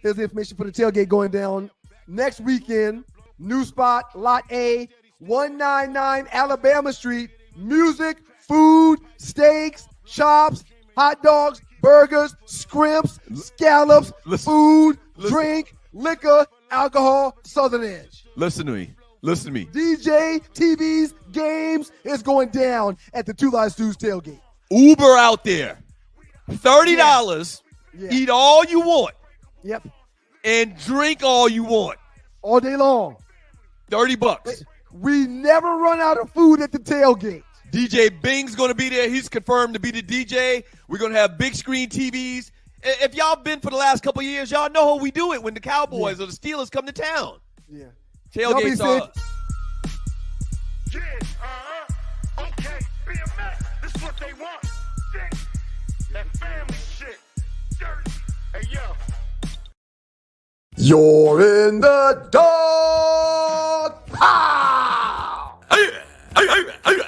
Here's the information for the tailgate going down next weekend. New spot, Lot A, 199 Alabama Street. Music, food, steaks, chops, hot dogs, burgers, scrimps, scallops, food, drink, liquor, alcohol, Southern Edge. Listen to me. DJ, TVs, games is going down at the Two Live Stews tailgate. Uber out there. $30. Yeah. Eat all you want. Yep. And drink all you want. All day long. $30. We never run out of food at the tailgate. DJ Bing's going to be there. He's confirmed to be the DJ. We're going to have big screen TVs. If y'all been for the last couple of years, y'all know how we do it when the Cowboys or the Steelers come to town. Yeah. Tailgates are... Yeah, okay, BMS, this is what they want. That family shit. Dirty. Hey, yo. You're in the dog pound.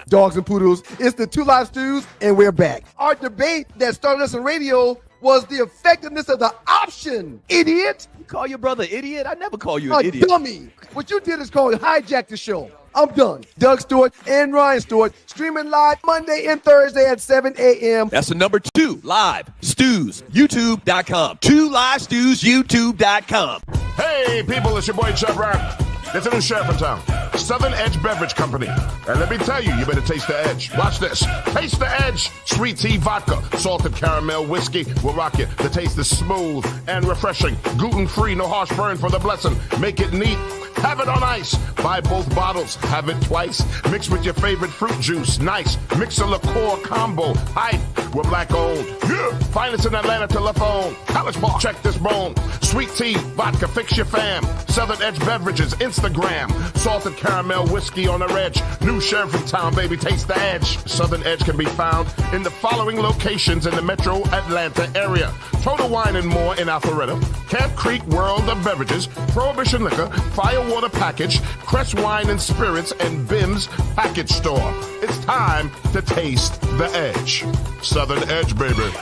Dogs and poodles, it's the Two Live Stews, and we're back. Our debate that started us on radio was the effectiveness of the option, idiot. You call your brother idiot? I never call you an idiot. Dummy. What you did is called hijack the show. I'm done. Doug Stewart and Ryan Stewart streaming live Monday and Thursday at 7 a.m. That's the number 2 live stews, youtube.com. 2 live stews, youtube.com. Hey, people, it's your boy Chubb Rap. There's a new sheriff in town, Southern Edge Beverage Company. And let me tell you, you better taste the edge. Watch this. Taste the edge. Sweet tea vodka, salted caramel whiskey will rock you. The taste is smooth and refreshing. Gluten-free, no harsh burn for the blessing. Make it neat. Have it on ice. Buy both bottles. Have it twice. Mix with your favorite fruit juice. Nice. Mix a liqueur combo. Hype. We're black owned. Yeah. Finest in Atlanta telephone. College Park. Check this bone. Sweet tea, vodka, fix your fam. Southern Edge Beverages, Instagram. Salted caramel whiskey on the edge. New sheriff in town, baby. Taste the edge. Southern Edge can be found in the following locations in the metro Atlanta area. Total Wine and More in Alpharetta. Camp Creek World of Beverages. Prohibition Liquor. Firewater Package. Crest Wine and Spirits and Bim's Package Store. It's time to taste the edge. Southern Edge, baby.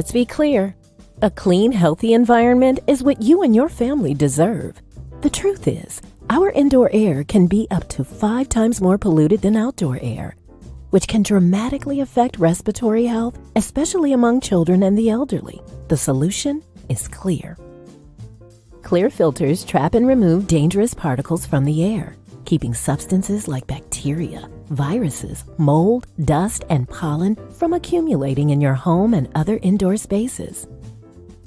Let's be clear. A clean, healthy environment is what you and your family deserve. The truth is, our indoor air can be up to 5 times more polluted than outdoor air, which can dramatically affect respiratory health, especially among children and the elderly. The solution is clear. Clear filters trap and remove dangerous particles from the air, keeping substances like bacteria, viruses, mold, dust, and pollen from accumulating in your home and other indoor spaces.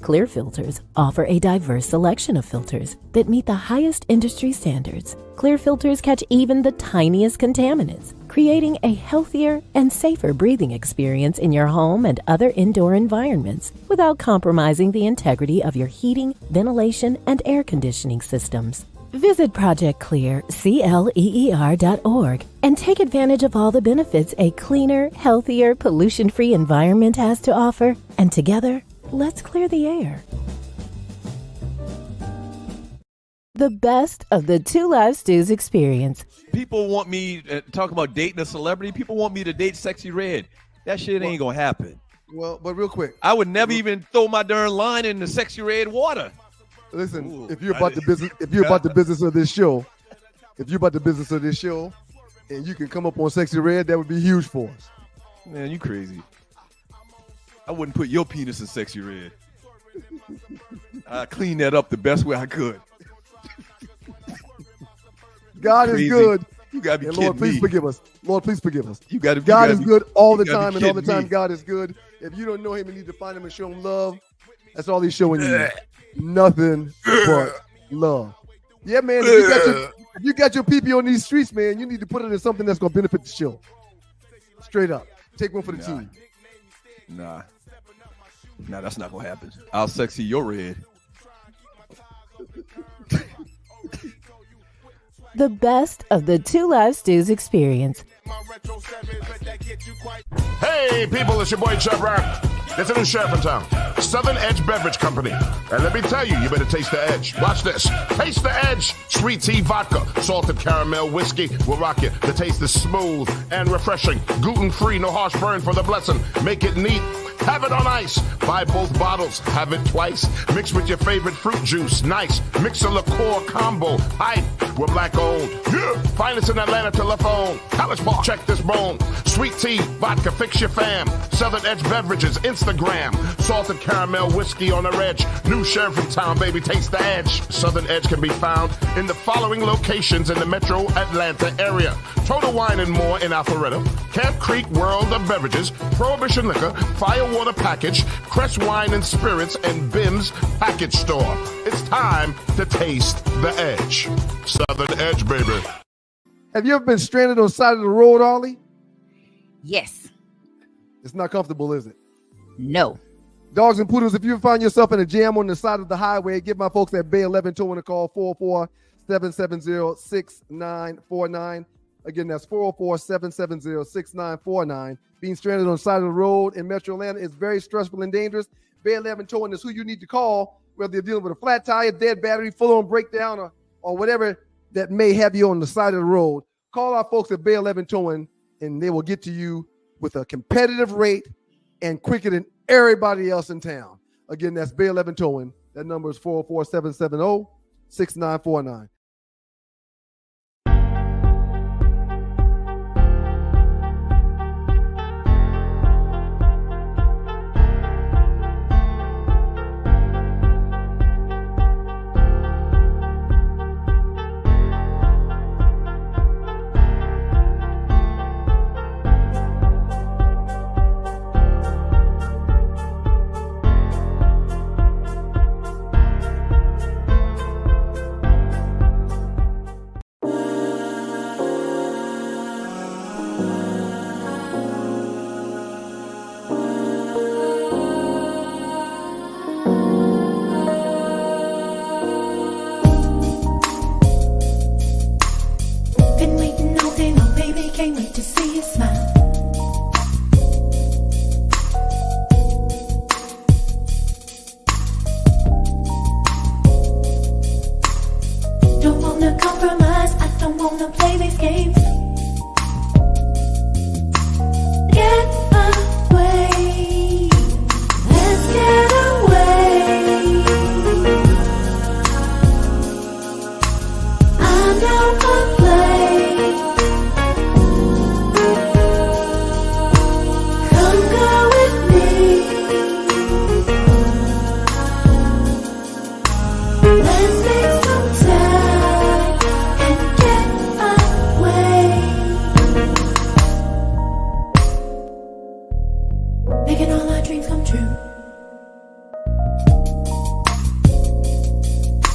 Clear filters offer a diverse selection of filters that meet the highest industry standards. Clear filters catch even the tiniest contaminants, creating a healthier and safer breathing experience in your home and other indoor environments without compromising the integrity of your heating, ventilation, and air conditioning systems. Visit ProjectClear.org and take advantage of all the benefits a cleaner, healthier, pollution-free environment has to offer. And together, let's clear the air. The best of the Two Live Stews experience. People want me talking about dating a celebrity. People want me to date Sexy Red. That shit ain't gonna happen. Well, but real quick, I would never even throw my darn line in the Sexy Red water. listen. Ooh, if you're about the business of this show, and you can come up on Sexy Red, that would be huge for us. Man, you crazy. I wouldn't put your penis in Sexy Red. I cleaned that up the best way I could. God is good. You gotta be and kidding Lord, please me. forgive us. Lord, please forgive us. God is good all the you gotta time, be and all the kidding time me. God is good. If you don't know him, you need to find him and show him love. That's all he's showing you. Nothing but love. Yeah, man. If you got your PP on these streets, man, you need to put it in something that's gonna benefit the show. Straight up. Take one for the team. Nah, that's not gonna happen. I'll sexy your red. The best of the Two Live Stews experience. Hey, people, it's your boy Chub Rock. There's a new sheriff in town, Southern Edge Beverage Company. And let me tell you, you better taste the edge. Watch this. Taste the edge. Sweet tea vodka, salted caramel whiskey will rock you. The taste is smooth and refreshing. Gluten-free, no harsh burn for the blessing. Make it neat. Have it on ice. Buy both bottles. Have it twice. Mix with your favorite fruit juice. Nice. Mix a liqueur combo. Hype. We're black owned. Yeah. Find us in Atlanta telephone. College Park. Check this bone. Sweet tea, vodka, fix your fam. Southern Edge Beverages, Instagram. Salted caramel whiskey on the edge. New sheriff in town, baby. Taste the edge. Southern Edge can be found in the following locations in the metro Atlanta area. Total Wine and More in Alpharetta. Camp Creek World of Beverages. Prohibition Liquor. Firewater Package. Crest Wine and Spirits. And Bim's Package Store. It's time to taste the edge. Southern Edge, baby. Have you ever been stranded on the side of the road, Ollie? Yes. It's not comfortable, is it? No. Dogs and poodles, if you find yourself in a jam on the side of the highway, give my folks at Bay 11 Towing a call, 404-770-6949. Again, that's 404-770-6949. Being stranded on the side of the road in Metro Atlanta is very stressful and dangerous. Bay 11 Towing is who you need to call, whether you're dealing with a flat tire, dead battery, full-on breakdown, or whatever that may have you on the side of the road. Call our folks at Bay 11 Towing, and they will get to you with a competitive rate and quicker than everybody else in town. Again, that's Bay 11 Towing. That number is 404-770-6949. Been waiting all day long, baby, can't wait to see you smile. Don't wanna compromise, I don't wanna play these games. Get away, let's get now or play. Come go with me. Let's make some time and get away. Making all our dreams come true.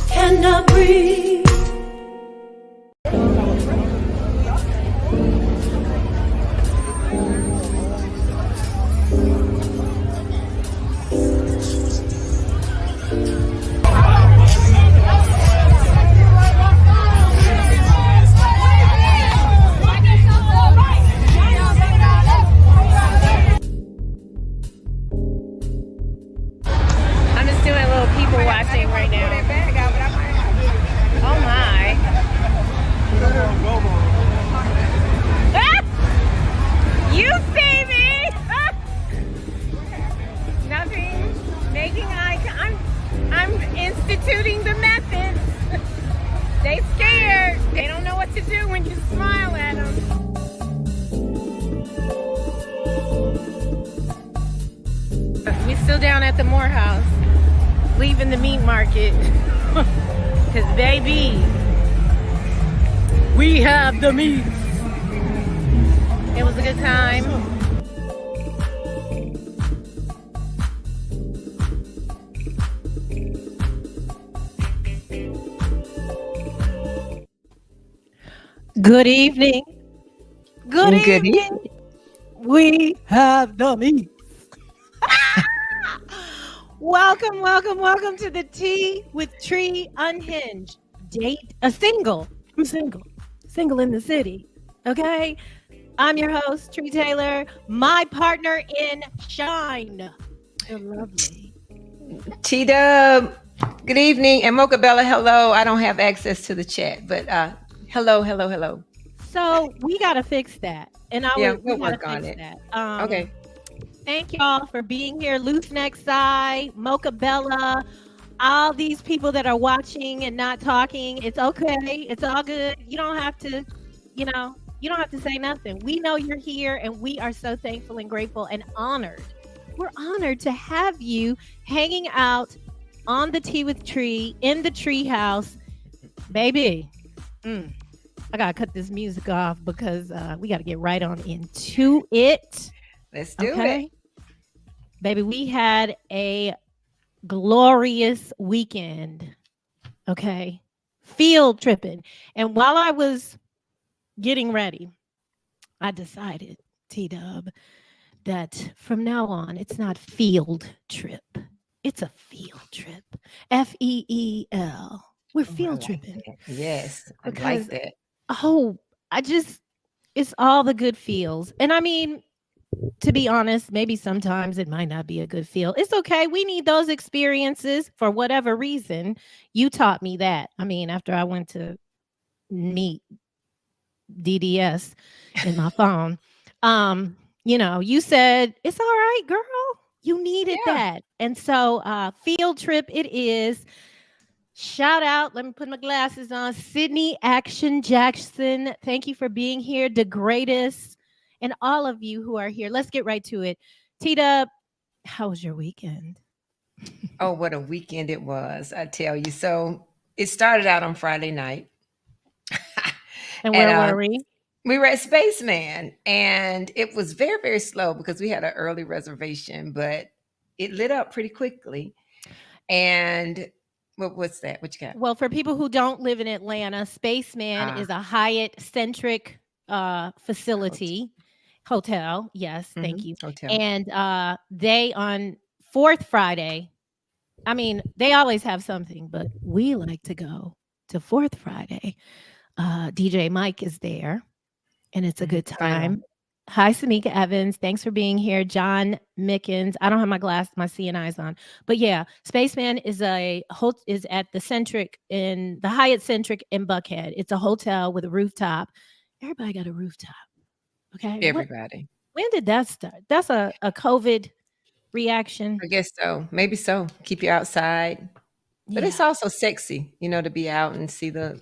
Cannot breathe. I'm just doing a little people watching right now. Oh my. Ah! You see me? Ah! Nothing. Making I'm instituting the methods. They scared. They don't know what to do when you smile at them. We're still down at the Morehouse, leaving the meat market. Cause baby, we have the meat. It was a good time. Good evening. Good evening. We have the meat. Welcome to the Tea with Trei Unhinged. Date a single. I'm single in the city. Okay, I'm your host Trei Taylor. My partner in shine, the lovely T-Dub, good evening. And Mocha Bella, hello. I don't have access to the chat, but hello. So we gotta fix that, and we'll work on it. That. Okay. Thank y'all for being here. Loose Neck Sai, Mocha Bella, all these people that are watching and not talking. It's okay. It's all good. You don't have to, you don't have to say nothing. We know you're here, and we are so thankful and grateful and honored. We're honored to have you hanging out on the Tea with Trei in the Tree House. Baby, I gotta cut this music off because we gotta get right on into it. Let's do it. Baby, we had a glorious weekend. Okay. Field tripping. And while I was getting ready, I decided, T-Dub, that from now on, it's not field trip. It's a field trip. F-E-E-L. We're field tripping. Yes, I Because, like that. Oh, it's all the good feels. And I mean, to be honest, maybe sometimes it might not be a good feel. It's okay. We need those experiences for whatever reason. You taught me that. I mean, after I went to meet DDS in my phone, you said, it's all right, girl. You needed that. And so field trip it is. Shout out. Let me put my glasses on. Sydney Action Jackson. Thank you for being here. The greatest. And all of you who are here. Let's get right to it. T-Dub, how was your weekend? Oh, what a weekend it was, I tell you. So it started out on Friday night. And where were we? We were at Spaceman, and it was very, very slow because we had an early reservation, but it lit up pretty quickly. And what's that? What you got? Well, for people who don't live in Atlanta, Spaceman is a Hyatt-centric facility. Hotel. Yes, thank you. Hotel. And they on fourth Friday, I mean, they always have something, but we like to go to fourth Friday. DJ Mike is there, and it's a good time. Hi, Samika Evans. Thanks for being here. John Mickens. I don't have my CNIs on, but yeah, Spaceman is at the Hyatt Centric in Buckhead. It's a hotel with a rooftop. Everybody got a rooftop. Okay. Everybody. When did that start? That's a COVID reaction. I guess so. Maybe so. Keep you outside. But it's also sexy, to be out and see the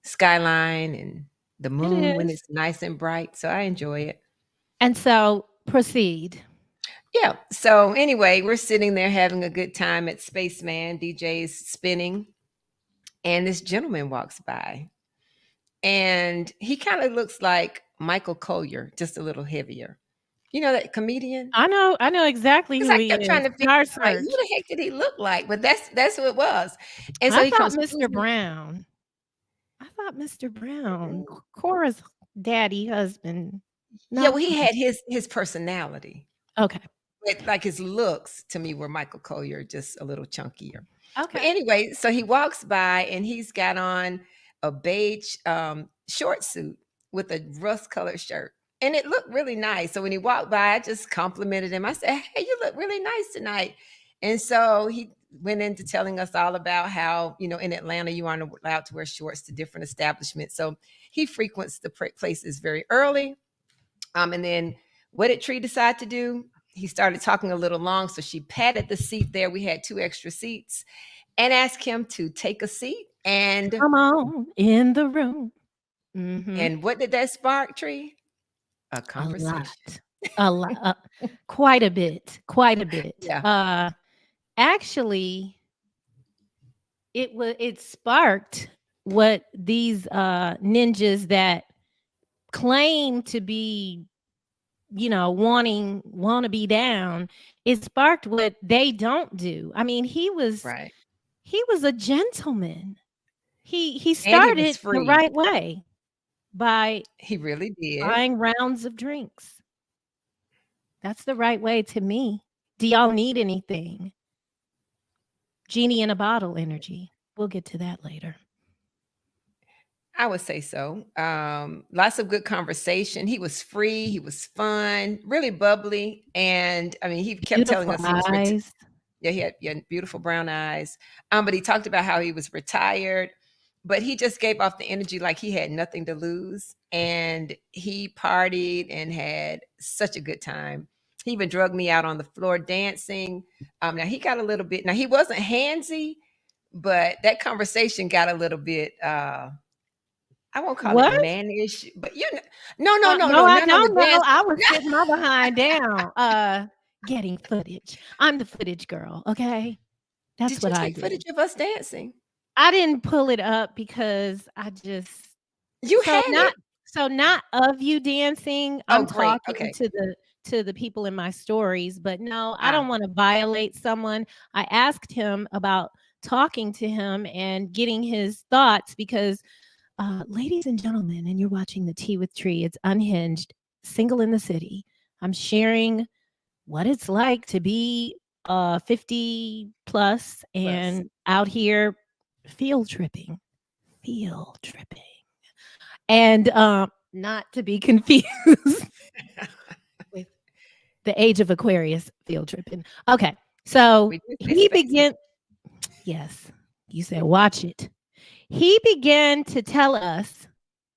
skyline and the It moon when is. it's nice and bright. So I enjoy it. And so proceed. Yeah. So anyway, we're sitting there having a good time at Spaceman. DJ is spinning, and this gentleman walks by, and he kind of looks like Michael Collier, just a little heavier. You know that comedian? I know exactly Because who I he kept trying is. to figure Star out, like, who Search. the heck did he look like? But that's who it was. And so I he thought comes Mr. cruising. Brown. I thought Mr. Brown, Cora's daddy husband. Yeah, No. well, he had his personality. Okay. But like his looks to me were Michael Collier, just a little chunkier. But Okay. anyway, so he walks by and he's got on a beige short suit with a rust-colored shirt. And it looked really nice. So when he walked by, I just complimented him. I said, "Hey, you look really nice tonight." And so he went into telling us all about how, in Atlanta, you aren't allowed to wear shorts to different establishments. So he frequents the places very early. And then what did Tree decide to do? He started talking a little long. So she patted the seat there. We had 2 extra seats and asked him to take a seat. And Come on in the room. Mm-hmm. and what did that spark, Tree? A conversation. A lot. Quite a bit. Yeah. Actually, it sparked what these ninjas that claim to be, want to be down. It sparked what they don't do. I mean, he was Right. a gentleman. He And he was started the free. right way by He really did. buying rounds of drinks. That's the right way to me. Do y'all need anything? Genie in a bottle energy. We'll get to that later. I would say so. Lots of good conversation. He was free. He was fun, really bubbly. And I mean, he kept telling us he was eyes. Yeah, he had beautiful brown eyes. But he talked about how he was retired, but he just gave off the energy like he had nothing to lose. And he partied and had such a good time. He even drugged me out on the floor dancing. Now he got a little bit, now he wasn't handsy, but that conversation got a little bit I won't call What? it mannish, but no, No, not on the dance. I was sitting my behind down, getting footage. I'm the footage girl, okay? That's Did what you I take did. footage of us dancing? I didn't pull it up because I just You had it. so not of you dancing. Oh, I'm great. talking Okay. to the people in my stories, but no, I Ah. don't want to violate someone. I asked him about talking to him and getting his thoughts because ladies and gentlemen, and you're watching the Tea with Tree. It's Unhinged, single in the city. I'm sharing what it's like to be 50 plus and out here field tripping, and not to be confused with the age of Aquarius field tripping. Okay, so he began. Yes, you said watch it. He began to tell us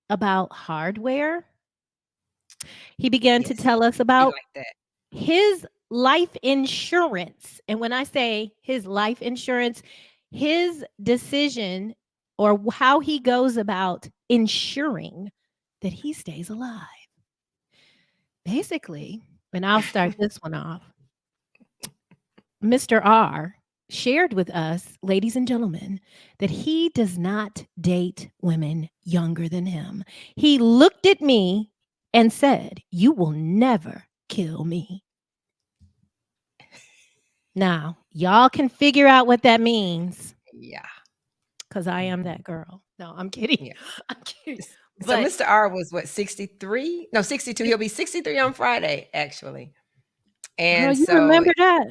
about hardware. He began to tell us about his life insurance. And when I say his life insurance, his decision or how he goes about ensuring that he stays alive. Basically, and I'll start this one off. Mr. R shared with us, ladies and gentlemen, that he does not date women younger than him. He looked at me and said, "You will never kill me." Now, y'all can figure out what that means. Yeah. Because I am that girl. No, I'm kidding. Yeah. I'm kidding. So Mr. R was what, 63? No, 62. He'll be 63 on Friday, actually. And girl, you so remember that?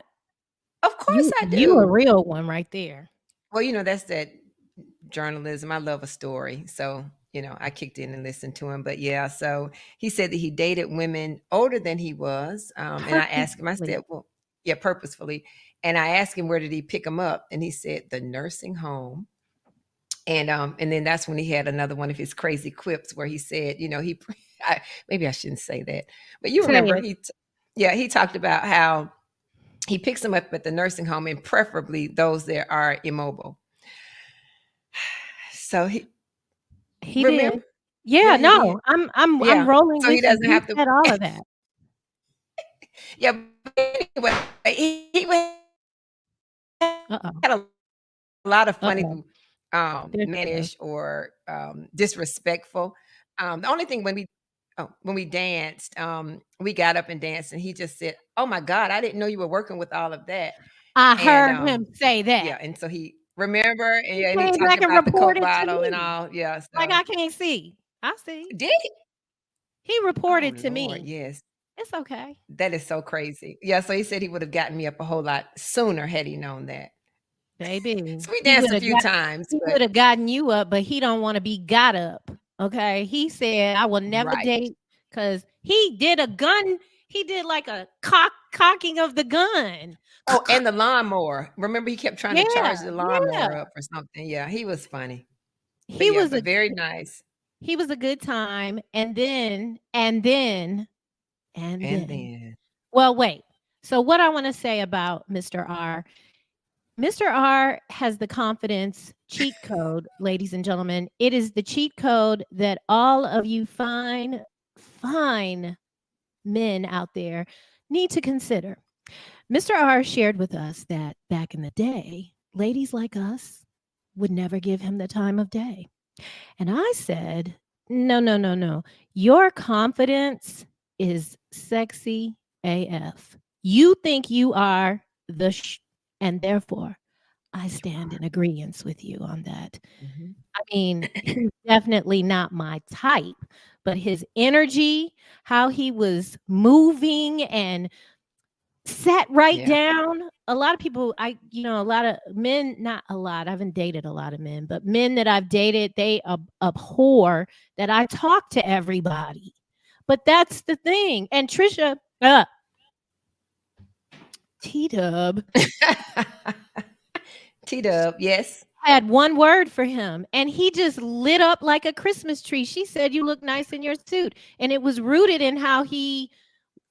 Of course I do. You a real one right there. Well, that's that journalism. I love a story. So, I kicked in and listened to him. But yeah, so he said that he dated women older than he was. And I asked him, I said, well, yeah, purposefully. And I asked him, where did he pick him up? And he said, the nursing home. And then that's when he had another one of his crazy quips where he said, maybe I shouldn't say that, but you remember he talked about how he picks them up at the nursing home, and preferably those that are immobile. So he He remember, did. Yeah, he did. no, I'm Yeah, rolling so he with you. doesn't He have to. said all of that. Yeah, but anyway, he Uh-oh. had a lot of funny, Uh-oh. There she goes. mannish or disrespectful. The only thing when we danced, we got up and danced, and he just said, "Oh my God, I didn't know you were working with all of that." I And heard him say that. yeah, and so he remember, and He yeah, and he came talked back and about the Coke reported to bottle and me. all. Yeah, Like so I can't see. I see. did he? He Oh reported to Lord, me. yes. It's okay. That is so crazy. Yeah, so he said he would have gotten me up a whole lot sooner had he known that. Baby. So we danced a few times, He but would have gotten you up, but he don't want to be got up. Okay. He said, I will never right. date because he did a gun. He did like a cocking of the gun. Oh, and the lawnmower. Remember, he kept trying to Yeah. charge the Yeah. lawnmower up or something. Yeah, he was funny. But He yeah, was but a very nice. he was a good time. And then And then well, wait. So what I want to say about Mr. R. Mr. R has the confidence cheat code, ladies and gentlemen. It is the cheat code that all of you fine men out there need to consider. Mr. R shared with us that back in the day, ladies like us would never give him the time of day. And I said, no, no, no, no. Your confidence is sexy AF. You think you are and therefore I stand in agreement with you on that. mhm. I mean, he's definitely not my type, but his energy, how he was moving and sat right Yeah. down. A lot of people, a lot of men, not a lot, I haven't dated a lot of men, but men that I've dated, they abhor that I talk to everybody. But that's the thing. And Trisha, T-Dub T-Dub, yes. had one word for him and he just lit up like a Christmas tree. She said, "You look nice in your suit." And it was rooted in how he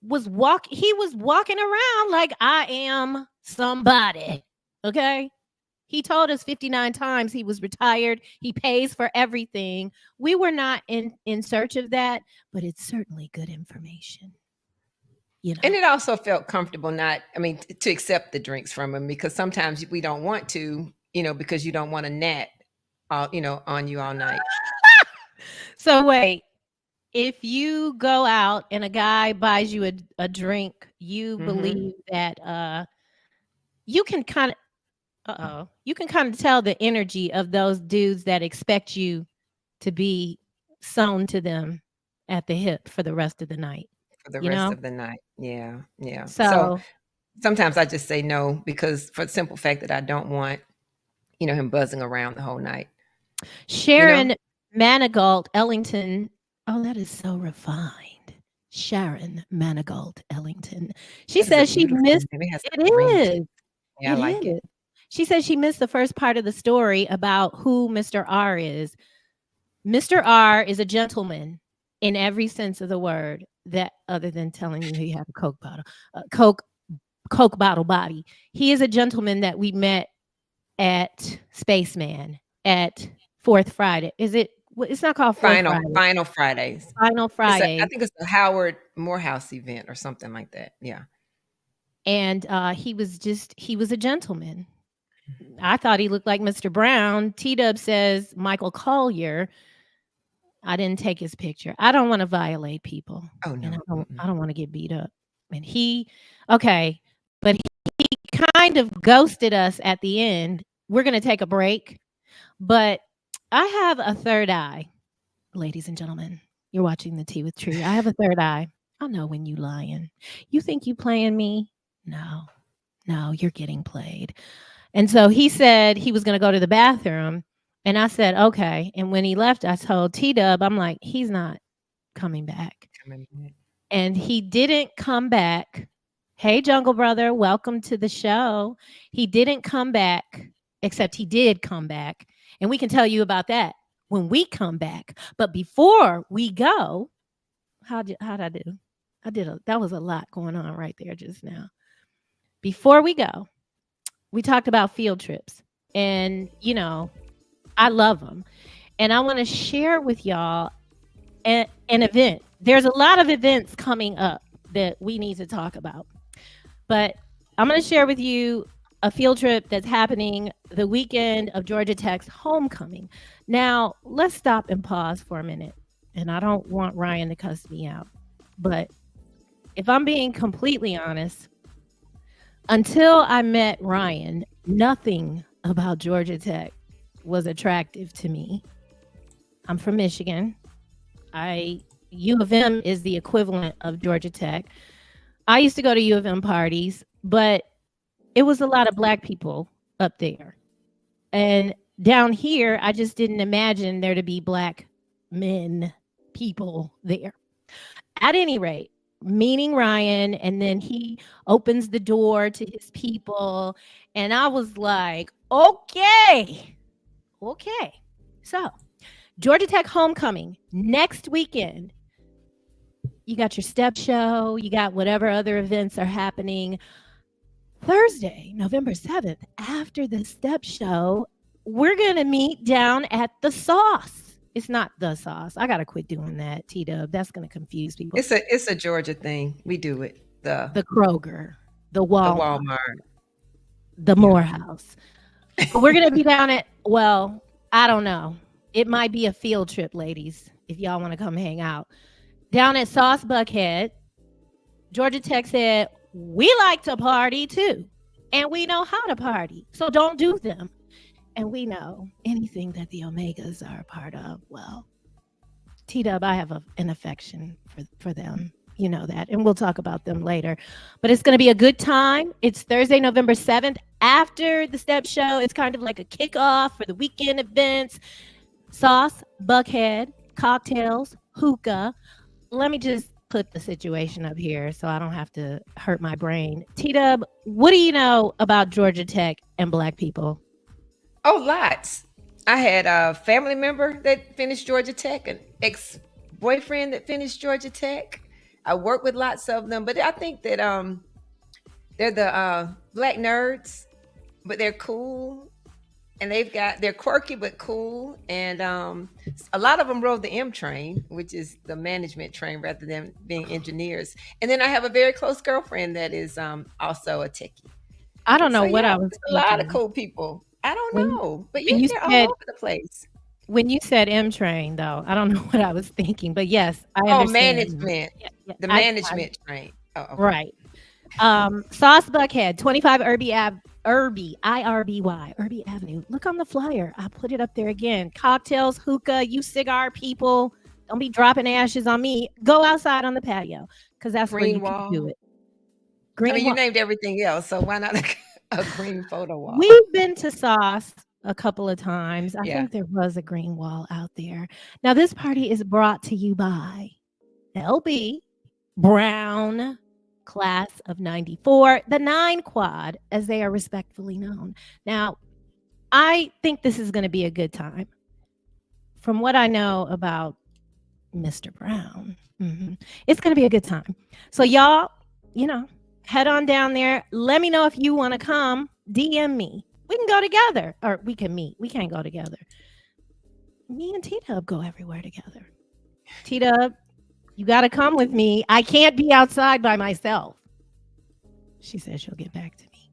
was walking around like I am somebody. Okay? He told us 59 times he was retired. He pays for everything. We were not in search of that, but it's certainly good information. You know. And it also felt comfortable to accept the drinks from him, because sometimes we don't want to, because you don't want a gnat, on you all night. So wait, if you go out and a guy buys you a drink, you Mhm. believe that you can kind of tell the energy of those dudes that expect you to be sewn to them at the hip for the rest of the night. For the You rest know? of the night. Yeah, yeah. So So sometimes I just say no, because for the simple fact that I don't want, him buzzing around the whole night. Sharon Manigault Ellington. Oh, that is so refined. Sharon Manigault Ellington. She That is a says she beautiful missed name. It has it a ring to is. it. Yeah, I like it. She says she missed the first part of the story about who Mr. R is. Mr. R is a gentleman in every sense of the word, that other than telling you he had a Coke bottle, Coke bottle body. He is a gentleman that we met at Spaceman at Fourth Friday. It's not called Fourth Friday. Final Fridays. Final Friday. I think it's the Howard Morehouse event or something like that. Yeah. And he was a gentleman. I thought he looked like Mr. Brown. T-Dub says Michael Collier. I didn't take his picture. I don't want to violate people. Oh no. And I don't want to get beat up. And but he kind of ghosted us at the end. We're going to take a break, but I have a third eye. Ladies and gentlemen, you're watching The Tea with Trei. I have a third eye. I know when you lying. You think you playing me? No, you're getting played. And so he said he was going to go to the bathroom. And I said, okay. And when he left, I told T-Dub, I'm like, he's not coming back. And he didn't come back. Hey, Jungle Brother, welcome to the show. He didn't come back, except he did come back. And we can tell you about that when we come back. But before we go, how'd I do? That was a lot going on right there just now. before we go, we talked about field trips. And, I love them. And I want to share with y'all an event. There's a lot of events coming up that we need to talk about. But I'm going to share with you a field trip that's happening the weekend of Georgia Tech's homecoming. Now, let's stop and pause for a minute. And I don't want Ryan to cuss me out. But if I'm being completely honest, until I met Ryan, nothing about Georgia Tech was attractive to me. I'm from Michigan. U of M is the equivalent of Georgia Tech. I used to go to U of M parties, but it was a lot of Black people up there. And down here, I just didn't imagine there to be Black people there. At any rate, meeting Ryan, and then he opens the door to his people. And I was like, okay. So Georgia Tech homecoming next weekend. You got your step show. You got whatever other events are happening. Thursday, November 7th, after the step show, we're going to meet down at the Sauce. It's not the Sauce. I got to quit doing that, T-Dub. That's going to confuse people. It's a Georgia thing. We do it. The Kroger, the Walmart, the Yeah. Morehouse. But we're going to be down at, well, I don't know. It might be a field trip, ladies, if y'all want to come hang out. Down at Sauce Buckhead, Georgia Tech said, we like to party too. And we know how to party. So don't do them. And we know anything that the Omegas are a part of. Well, T-Dub, I have an affection for them. You know that. And we'll talk about them later. But it's going to be a good time. It's Thursday, November 7th. After the step show, it's kind of like a kickoff for the weekend events. Sauce, Buckhead, cocktails, hookah. Let me just put the situation up here so I don't have to hurt my brain. T-Dub, what do you know about Georgia Tech and Black people? Oh, lots. I had a family member that finished Georgia Tech, an ex-boyfriend that finished Georgia Tech. I work with lots of them, but I think that they're the Black nerds, but they're cool. And they're quirky but cool. And a lot of them rode the M train, which is the management train rather than being engineers. And then I have a very close girlfriend that is also a techie. I don't know what I was thinking. A lot of cool people. I don't know. But when you they're said- all over the place. When you said M train, though, I don't know what I was thinking. But yes, I understand. Management. Yeah, The management train. Oh, okay. Right. Sauce Buckhead, 25 Irby Avenue. Look on the flyer. I put it up there again. Cocktails, hookah, you cigar people. Don't be dropping ashes on me. Go outside on the patio because that's where you Green can do wall. it. Green You wall. named everything else, so why not a green photo wall? We've been to Sauce a couple of times. I Yeah. think there was a green wall out there. Now, this party is brought to you by LB Brown, class of 94, the 9 Quad, as they are respectfully known. Now, I think this is going to be a good time. From what I know about Mr. Brown, it's going to be a good time. So y'all, head on down there. Let me know if you want to come. DM me. We can go together, or we can meet. We can't go together. Me and T-Dub go everywhere together. T-Dub, you got to come with me. I can't be outside by myself. She said she'll get back to me.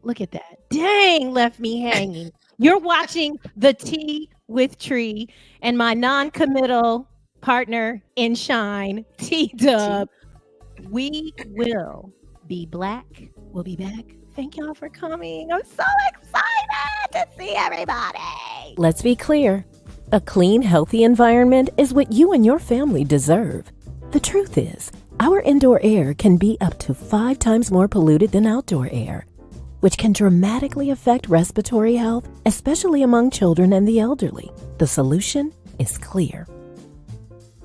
Look at that. Dang, left me hanging. You're watching the Tea with Trei and my non-committal partner in shine, T-Dub. We will be black. We'll be back. Thank y'all for coming. I'm so excited to see everybody. Let's be clear. A clean, healthy environment is what you and your family deserve. The truth is, our indoor air can be up to 5 times more polluted than outdoor air, which can dramatically affect respiratory health, especially among children and the elderly. The solution is clear.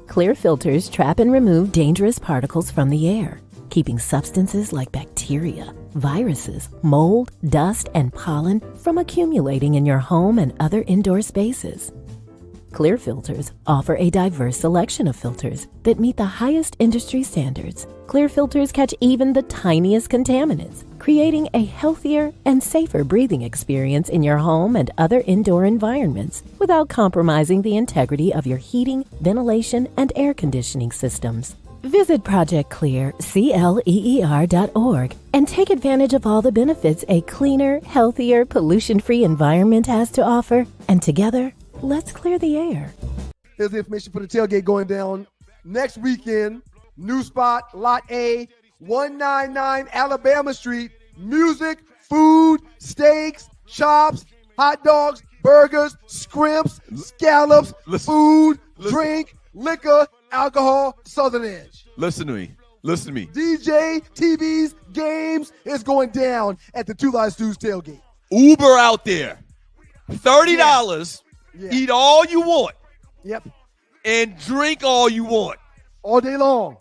Clear filters trap and remove dangerous particles from the air, keeping substances like bacteria, viruses, mold, dust, and pollen from accumulating in your home and other indoor spaces. Clear filters offer a diverse selection of filters that meet the highest industry standards. Clear filters catch even the tiniest contaminants, creating a healthier and safer breathing experience in your home and other indoor environments without compromising the integrity of your heating, ventilation, and air conditioning systems. Visit ProjectClear.org and take advantage of all the benefits a cleaner, healthier, pollution-free environment has to offer. And together, let's clear the air. Here's the information for the tailgate going down next weekend. New spot, Lot A, 199 Alabama Street. Music, food, steaks, chops, hot dogs, burgers, scrimps, scallops, food, drink, liquor, alcohol, Southern Edge. Listen to me. DJ, TVs, games is going down at the Two Live Stews tailgate. Uber out there. $30. Yeah. Eat all you want. Yep. And drink all you want. All day long.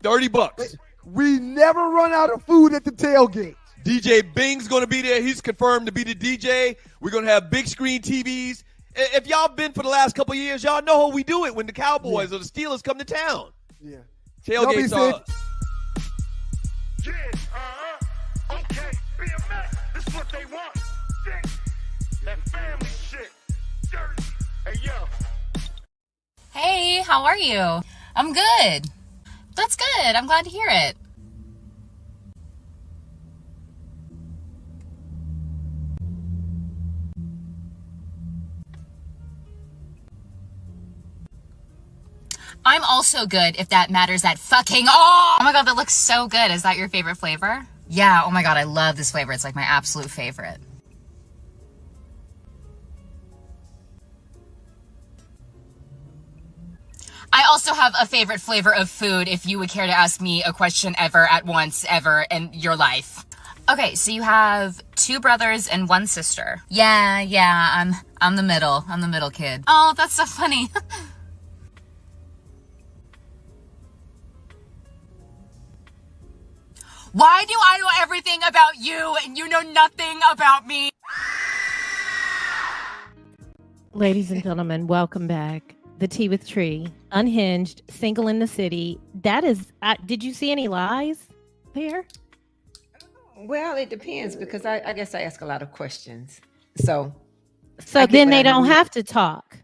$30. We never run out of food at the tailgate. DJ Bing's going to be there. He's confirmed to be the DJ. We're going to have big screen TVs. If y'all been for the last couple of years, y'all know how we do it when the Cowboys or the Steelers come to town. Yeah. Tailgates are us. Yeah, okay, BMX, this is what they want. That family shit. Dirty. Hey, yo. Hey, how are you? I'm good. That's good. I'm glad to hear it. I'm also good, if that matters. That fucking oh my god, that looks so good. Is that your favorite flavor? Yeah, oh my god, I love this flavor. It's like my absolute favorite. I also have a favorite flavor of food, if you would care to ask me a question ever at once ever in your life. Okay, so you have 2 brothers and 1 sister. Yeah, I'm the middle. I'm the middle kid. Oh, that's so funny. Why do I know everything about you and you know nothing about me? Ladies and gentlemen, welcome back. The Tea with Trei, Unhinged, Single in the City. That is, did you see any lies there? Well, it depends because I guess I ask a lot of questions. So then they don't have to talk.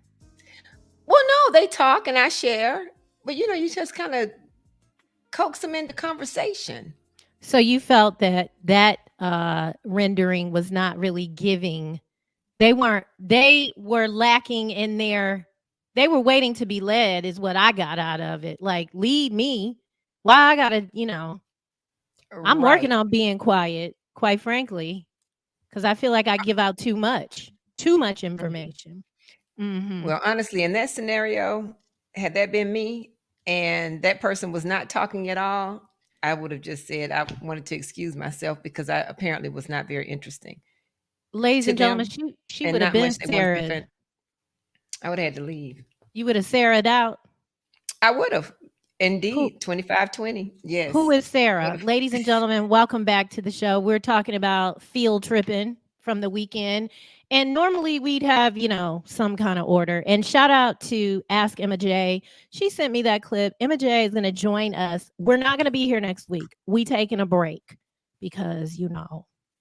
Well, no, they talk and I share, but you just kind of coax them into conversation. So you felt that rendering was not really giving. They were lacking in they were waiting to be led is what I got out of it. Like, lead me. Why I gotta, I'm working on being quiet, quite frankly, because I feel like I give out too much information. Mm-hmm. Well, honestly, in that scenario, had that been me and that person was not talking at all, I would have just said I wanted to excuse myself because I apparently was not very interesting. Ladies and gentlemen, she would have been Sarah. I would have had to leave. You would have Sarah'd out? I would have. Indeed. 25-20. Yes. Who is Sarah? Ladies and gentlemen, welcome back to the show. We're talking about field tripping from the weekend. And normally we'd have, some kind of order. And shout out to Ask Emma J. She sent me that clip. Emma J is going to join us. We're not going to be here next week. We taking a break because,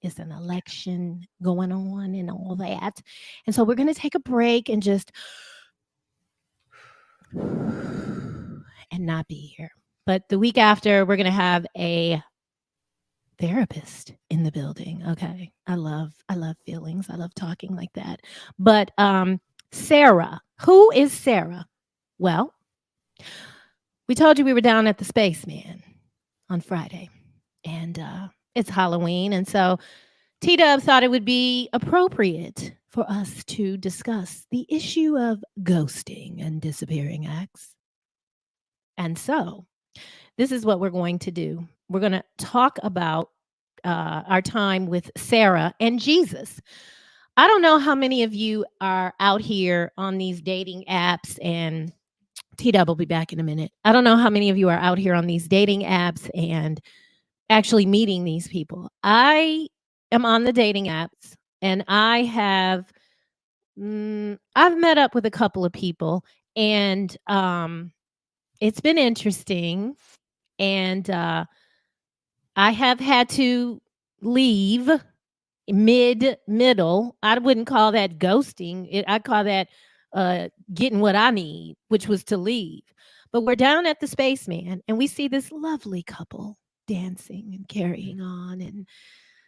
it's an election going on and all that. And so we're going to take a break and just and not be here. But the week after, we're going to have a therapist in the building. Okay. I love feelings. I love talking like that. But Sarah, who is Sarah? Well, we told you we were down at the Spaceman on Friday, and it's Halloween. And so T-Dub thought it would be appropriate for us to discuss the issue of ghosting and disappearing acts. And so this is what we're going to do. We're going to talk about our time with Sarah and Jesus. I don't know how many of you are out here on these dating apps, and T-Dub will be back in a minute. I don't know how many of you are out here on these dating apps and actually meeting these people. I am on the dating apps, and I have I've met up with a couple of people, and it's been interesting. And I have had to leave middle. I wouldn't call that ghosting. I call that getting what I need, which was to leave. But we're down at the Spaceman, and we see this lovely couple dancing and carrying on, and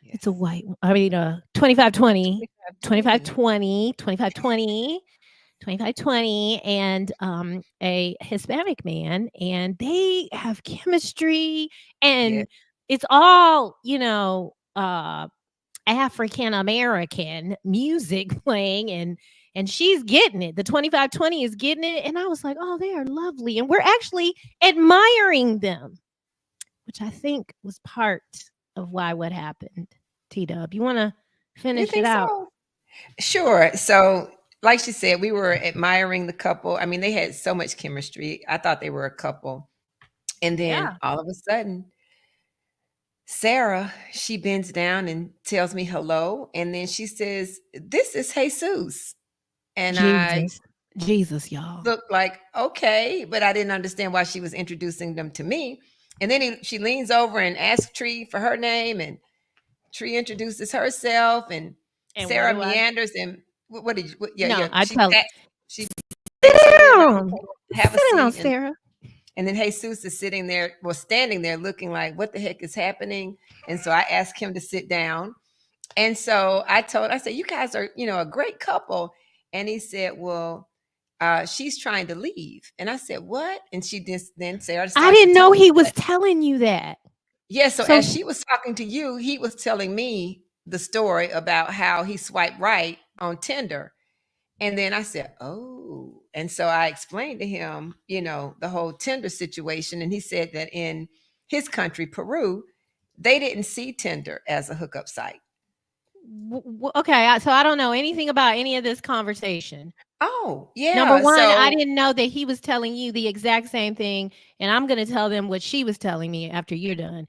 it's a white. I mean, 2520, 2520, 2520. 2520 and a Hispanic man, and they have chemistry, and it's all, African American music playing, and she's getting it. The 2520 is getting it, and I was like, "Oh, they are lovely." And we're actually admiring them, which I think was part of why what happened. T-Dub, you want to finish it out? So? Sure. So, like she said, we were admiring the couple. I mean, they had so much chemistry. I thought they were a couple. And then all of a sudden, Sarah, she bends down and tells me hello. And then she says, "This is Jesus." And I Jesus, y'all. looked like, okay, but I didn't understand why she was introducing them to me. And then she leans over and asks Trei for her name, and Trei introduces herself, and Sarah meanders. And what did you? I tell her. She sit down. Have a sit down, seat, Sarah. And then Jesus is sitting there, standing there, looking like, what the heck is happening? And so I asked him to sit down. And so I said, "You guys are, a great couple." And he said, "Well, she's trying to leave." And I said, "What?" And then Sarah. I didn't know he was telling you that. Yeah. So as she was talking to you, he was telling me the story about how he swiped right on Tinder. And then I said, "Oh." And so I explained to him, the whole Tinder situation. And he said that in his country, Peru, they didn't see Tinder as a hookup site. Okay. So I don't know anything about any of this conversation. Oh, yeah. Number one, I didn't know that he was telling you the exact same thing. And I'm going to tell them what she was telling me after you're done.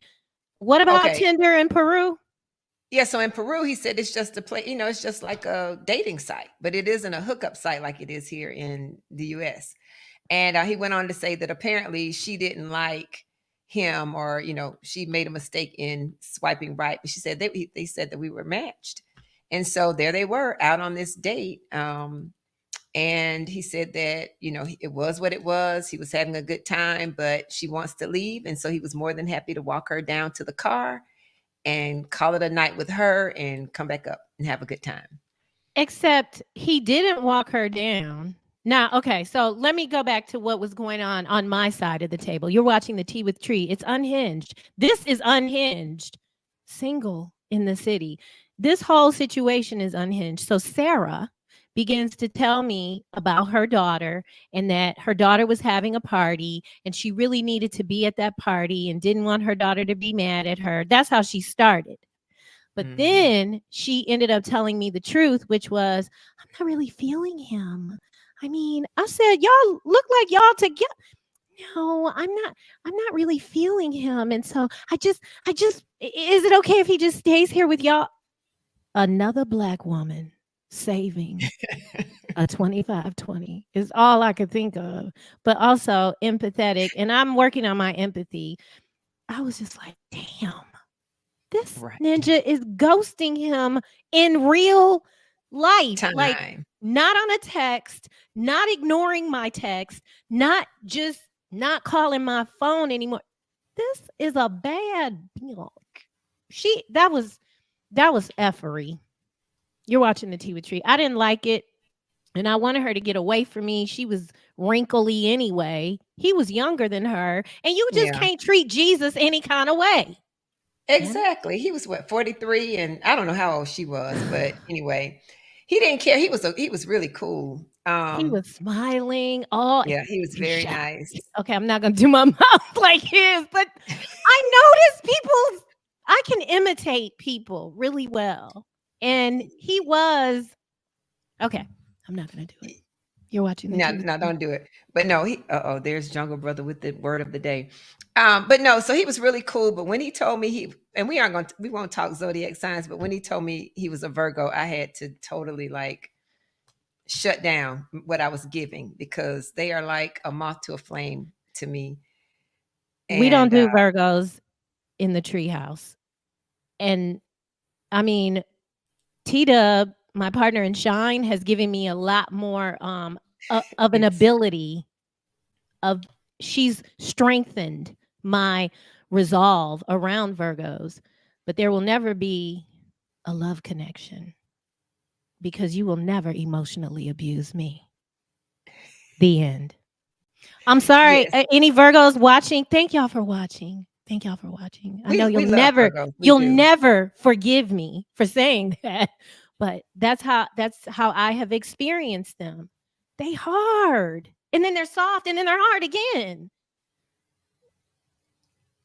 What about Tinder in Peru? Yeah, so in Peru, he said it's just a play, it's just like a dating site, but it isn't a hookup site like it is here in the US. And he went on to say that apparently she didn't like him, or, she made a mistake in swiping right. But she said they said that we were matched. And so there they were out on this date. And he said that, it was what it was. He was having a good time, but she wants to leave. And so he was more than happy to walk her down to the car and call it a night with her and come back up and have a good time. Except he didn't walk her down. Now, okay, so let me go back to what was going on my side of the table. You're watching the Tea with Trei. It's Unhinged. This is Unhinged. Single in the city. This whole situation is unhinged. So Sarah begins to tell me about her daughter, and that her daughter was having a party and she really needed to be at that party and didn't want her daughter to be mad at her. That's how she started. But then she ended up telling me the truth, which was, "I'm not really feeling him." I mean, I said, "Y'all look like y'all together." "No, I'm not really feeling him. And so I just, is it okay if he just stays here with y'all?" Another Black woman saving a 2520 is all I could think of, but also empathetic. And I'm working on my empathy. I was just like, damn, this ninja is ghosting him in real life. Like, not on a text, not ignoring my text, not calling my phone anymore. This is a bad look. That was effery. You're watching the Tea with Trei. I didn't like it, and I wanted her to get away from me. She was wrinkly anyway. He was younger than her, and you just can't treat Jesus any kind of way. Exactly. He was 43, and I don't know how old she was, but anyway, he didn't care. He was really cool. He was smiling. Oh, yeah, he was very nice. Okay, I'm not gonna do my mouth like his, but I noticed I can imitate people really well. And he was okay. I'm not gonna do it. You're watching. No, don't do it. But no, there's Jungle Brother with the word of the day. But no, so he was really cool. But when he told me we won't talk zodiac signs, but when he told me he was a Virgo, I had to totally shut down what I was giving because they are like a moth to a flame to me. We don't And do Virgos in the treehouse. And I mean, T-Dub, my partner in Shine, has given me a lot more of an Yes. ability of she's strengthened my resolve around Virgos, but there will never be a love connection because you will never emotionally abuse me. The end. I'm sorry. Yes. Any Virgos watching? Thank y'all for watching. Thank y'all for watching. I know We love Virgos. We you'll do. never forgive me for saying that, but that's how I have experienced them. They hard, and then they're soft, and then they're hard again.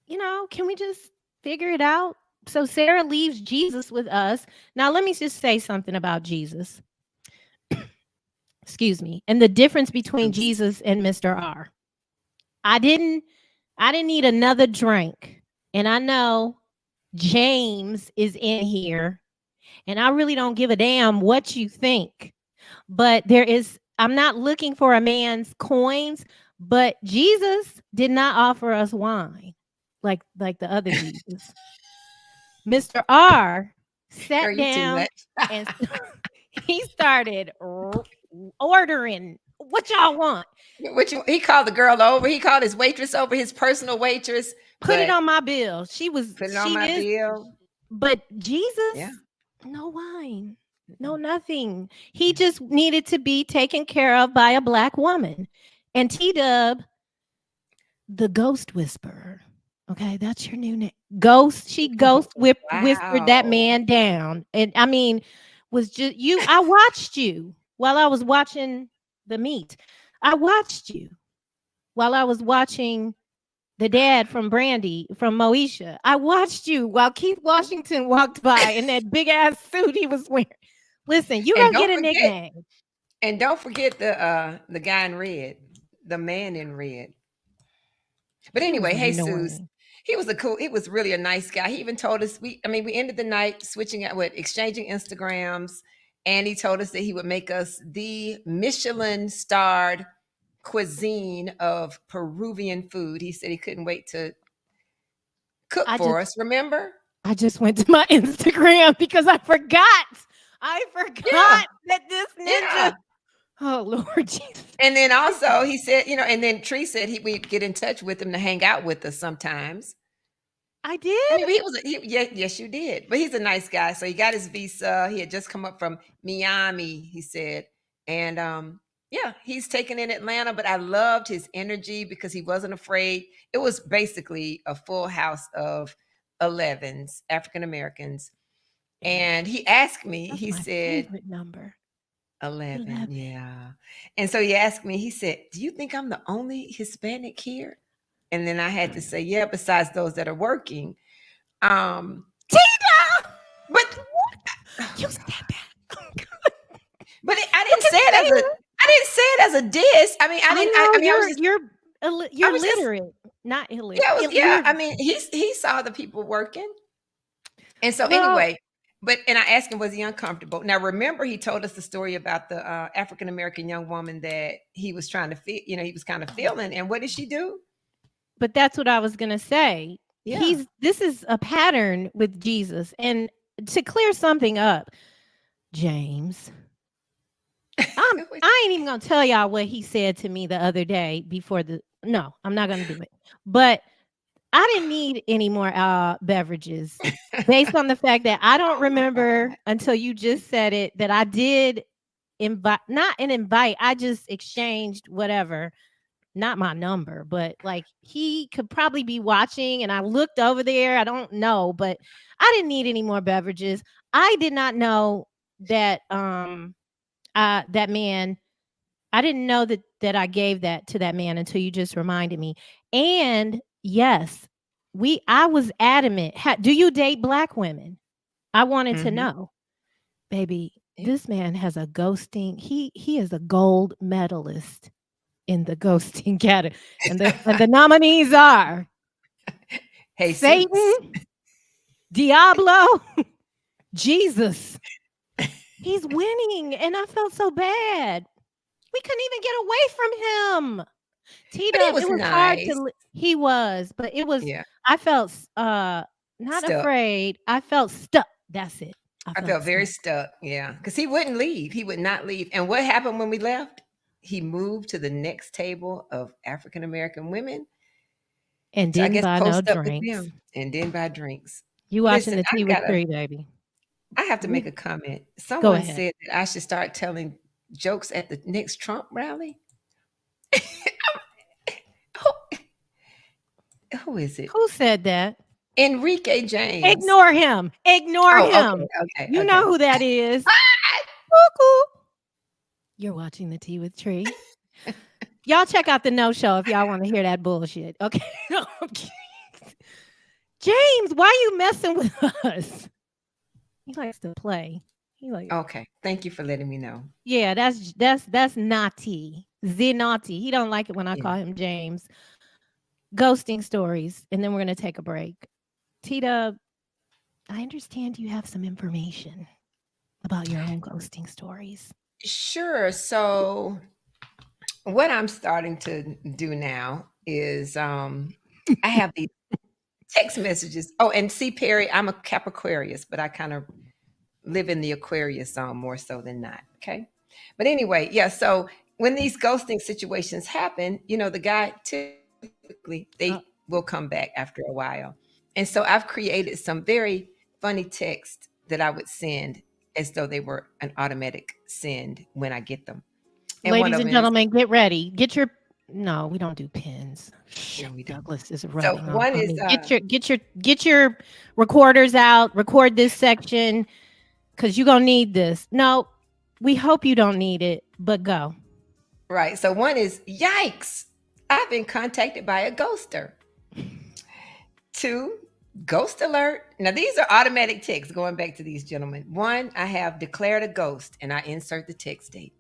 You know, can we just figure it out? So Sarah leaves Jesus with us. Now let me just say something about Jesus. Excuse me. And the difference between Oops. Jesus and Mr. R. I didn't need another drink. And I know James is in here. And I really don't give a damn what you think. But I'm not looking for a man's coins, but Jesus did not offer us wine like the other Jesus. Mr. R sat Girl, you too down much. and he started ordering what y'all want. He called the girl over. He called his waitress over, his personal waitress. Put it on my bill. She was put it on my bill. But Jesus, Yeah. no wine, no nothing. He just needed to be taken care of by a black woman. And T-Dub, the ghost whisperer. Okay, that's your new name. Ghost. She whispered that man down. And I mean, was just you. I watched you while I was watching the meet. I watched you while I was watching the dad from Brandy, from Moesha. I watched you while Keith Washington walked by in that big ass suit he was wearing. Listen, you gonna get a nickname. And don't forget the guy in red, the man in red. But anyway, Jesus, he was really a nice guy. He even told us, we ended the night exchanging Instagrams, and he told us that he would make us the Michelin starred cuisine of Peruvian food. He said he couldn't wait to cook for us. Remember? I just went to my Instagram because I forgot that this ninja. Yeah. Oh, Lord Jesus. And then also he said, and then Trei said we'd get in touch with him to hang out with us sometimes. I did? I mean, yes, you did. But he's a nice guy. So he got his visa. He had just come up from Miami, he said. And he's taken in Atlanta. But I loved his energy because he wasn't afraid. It was basically a full house of 11s, African Americans. And he asked me, he said, favorite number. 11, yeah. And so he asked me, he said, do you think I'm the only Hispanic here? And then I had to say, yeah, besides those that are working. Tina! But you said that. But I didn't say it as a diss. I mean, you're literate, not illiterate. Yeah, I mean, he saw the people working. And so anyway, and I asked him, was he uncomfortable? Now, remember, he told us the story about the African-American young woman that he was trying to feel, he was kind of feeling. And what did she do? But that's what I was going to say. Yeah. This is a pattern with Jesus. And to clear something up, James, I ain't even going to tell y'all what he said to me the other day no, I'm not going to do it. But I didn't need any more beverages based on the fact that I don't remember until you just said it that I did not an invite. I just exchanged whatever, not my number, but like he could probably be watching and I looked over there. I don't know, but I didn't need any more beverages. I did not know that that man, I didn't know that I gave that to that man until you just reminded me. And yes, I was adamant. Do you date black women? I wanted to know. Baby, this man has a ghosting. He is a gold medalist in the ghosting category. And the nominees are Satan, Diablo, Jesus. He's winning, and I felt so bad. We couldn't even get away from him. But he T-Dub, was it was hard nice. he was, but it was, Yeah. I felt not Stuck. afraid. I felt stuck. That's it. I felt very stuck. Yeah. Because he wouldn't leave. He would not leave. And what happened when we left? He moved to the next table of African American women. And So I didn't guess buy no post up with drinks. them and then buy drinks. You watching Listen, the tea with Trei, baby. I have to make a comment. Go Someone ahead. said that I should start telling jokes at the next Trump rally. Who is it? Who said that? Enrique James. Ignore him. Ignore him. Okay. You know who that is. Cuckoo. You're watching the tea with Trei. Y'all check out the No Show if y'all want to hear that bullshit. Okay. James, why you messing with us? He likes to play. He like. Okay. Thank you for letting me know. Yeah, that's naughty. Naughty. He don't like it when I call him James. Ghosting stories, and then we're gonna take a break. T-Dub, I understand you have some information about your own ghosting stories. Sure. So what I'm starting to do now is I have these text messages. Oh, and see, Perry, I'm a Capricornius, but I kind of live in the Aquarius zone more so than not. Okay. But anyway, yeah. So when these ghosting situations happen, the guy typically they will come back after a while. And so I've created some very funny texts that I would send as though they were an automatic send when I get them. And ladies and gentlemen, get ready. Get your no, we don't do pins. No, we don't. Douglas is rubbing So one on is me. Get your recorders out. Record this section because you're gonna need this. No, we hope you don't need it, but go. Right. So one is yikes. I've been contacted by a ghoster. 2, ghost alert. Now these are automatic texts going back to these gentlemen. 1, I have declared a ghost and I insert the text date.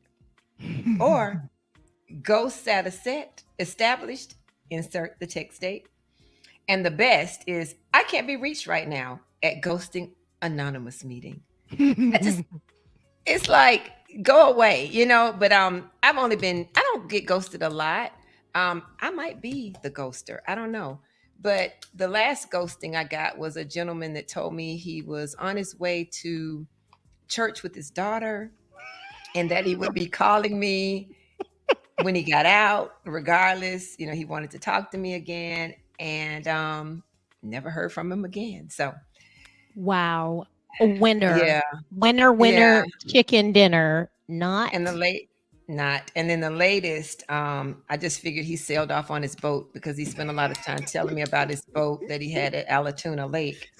Or ghost status set established, insert the text date. And the best is I can't be reached right now at ghosting anonymous meeting. It's like go away, but I've only been I don't get ghosted a lot. I might be the ghoster. I don't know. But the last ghosting I got was a gentleman that told me he was on his way to church with his daughter and that he would be calling me when he got out. Regardless, he wanted to talk to me again, and never heard from him again. So, wow, a winner, yeah, winner, chicken dinner, not. And and then the latest, I just figured he sailed off on his boat because he spent a lot of time telling me about his boat that he had at Alatoona Lake,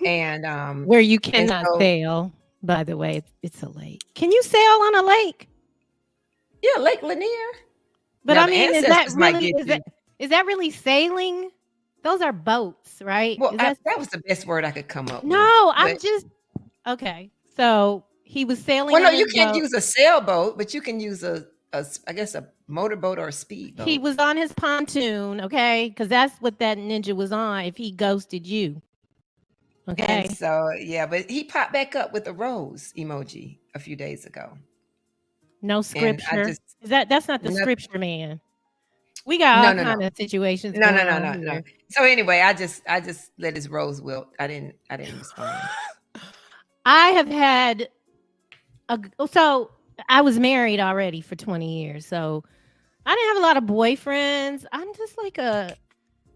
and where you cannot sail. By the way, it's a lake. Can you sail on a lake? Yeah, Lake Lanier. But now, I mean, is that really sailing? Those are boats, right? Well, that was the best word I could come up with. No, I'm just okay. So he was sailing. Well, no, you can't use a sailboat, but you can use I guess a motorboat or a speedboat. He was on his pontoon, okay, because that's what that ninja was on. If he ghosted you, okay. And so yeah, but he popped back up with a rose emoji a few days ago. No scripture. That's not the scripture, man. We got all kind of situations. No. So anyway, I just let his rose wilt. I didn't respond. I have had so I was married already for 20 years. So I didn't have a lot of boyfriends. I'm just like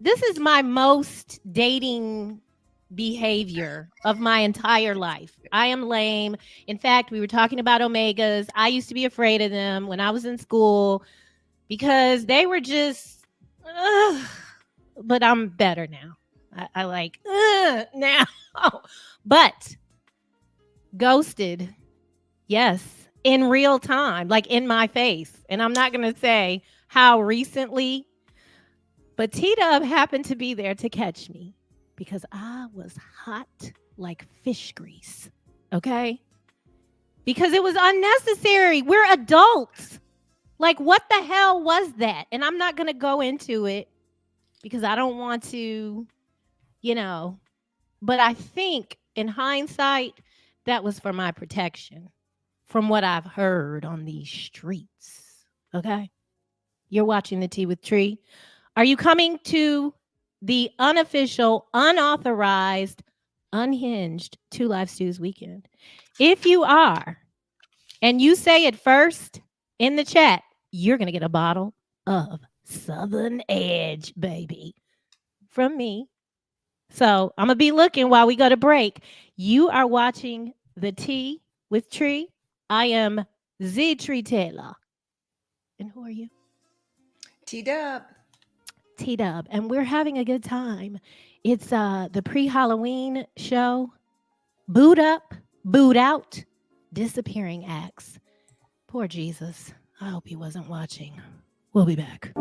this is my most dating behavior of my entire life. I am lame. In fact, we were talking about omegas. I used to be afraid of them when I was in school because they were just but I'm better now. I like now. But ghosted, yes, in real time, like in my face. And I'm not going to say how recently, but T-Dub happened to be there to catch me because I was hot like fish grease, okay? Because it was unnecessary. We're adults. Like, what the hell was that? And I'm not going to go into it because I don't want to, but I think in hindsight, that was for my protection. from what I've heard on these streets. Okay. You're watching the Tea with Tree. Are you coming to the unofficial, unauthorized, unhinged Two Live Stews weekend? If you are, and you say it first in the chat, you're going to get a bottle of Southern Edge, baby, from me. So I'm going to be looking while we go to break. You are watching the Tea with Tree. I am Z Tree Taylor. And who are you? T-Dub. T-Dub. And we're having a good time. It's the pre-Halloween show. Boot up, boot out, disappearing acts. Poor Jesus. I hope he wasn't watching. We'll be back.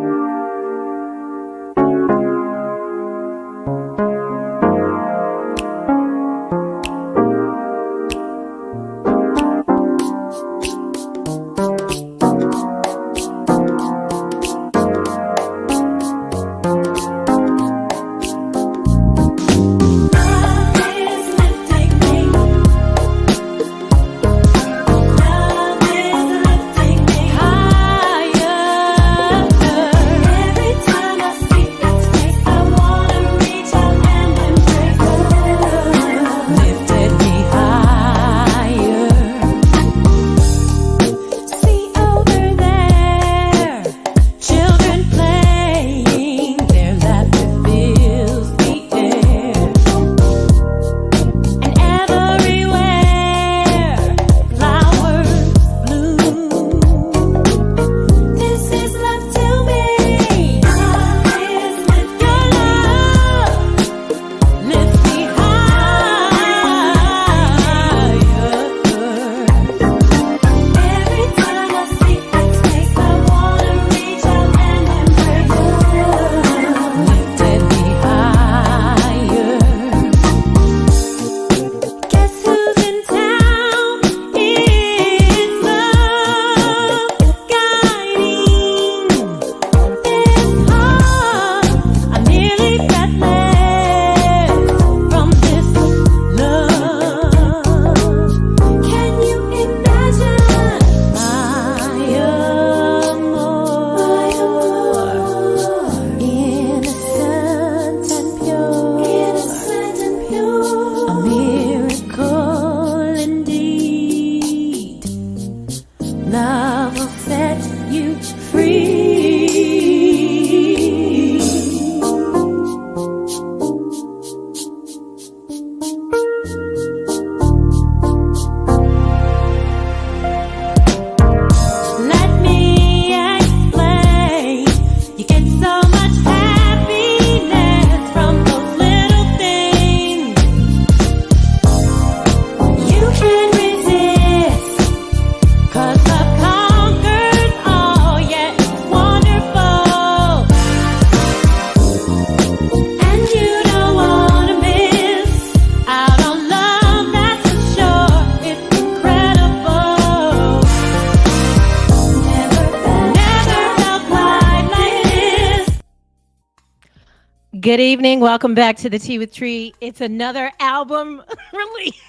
Good evening. Welcome back to the Tea with Tree. It's another album release.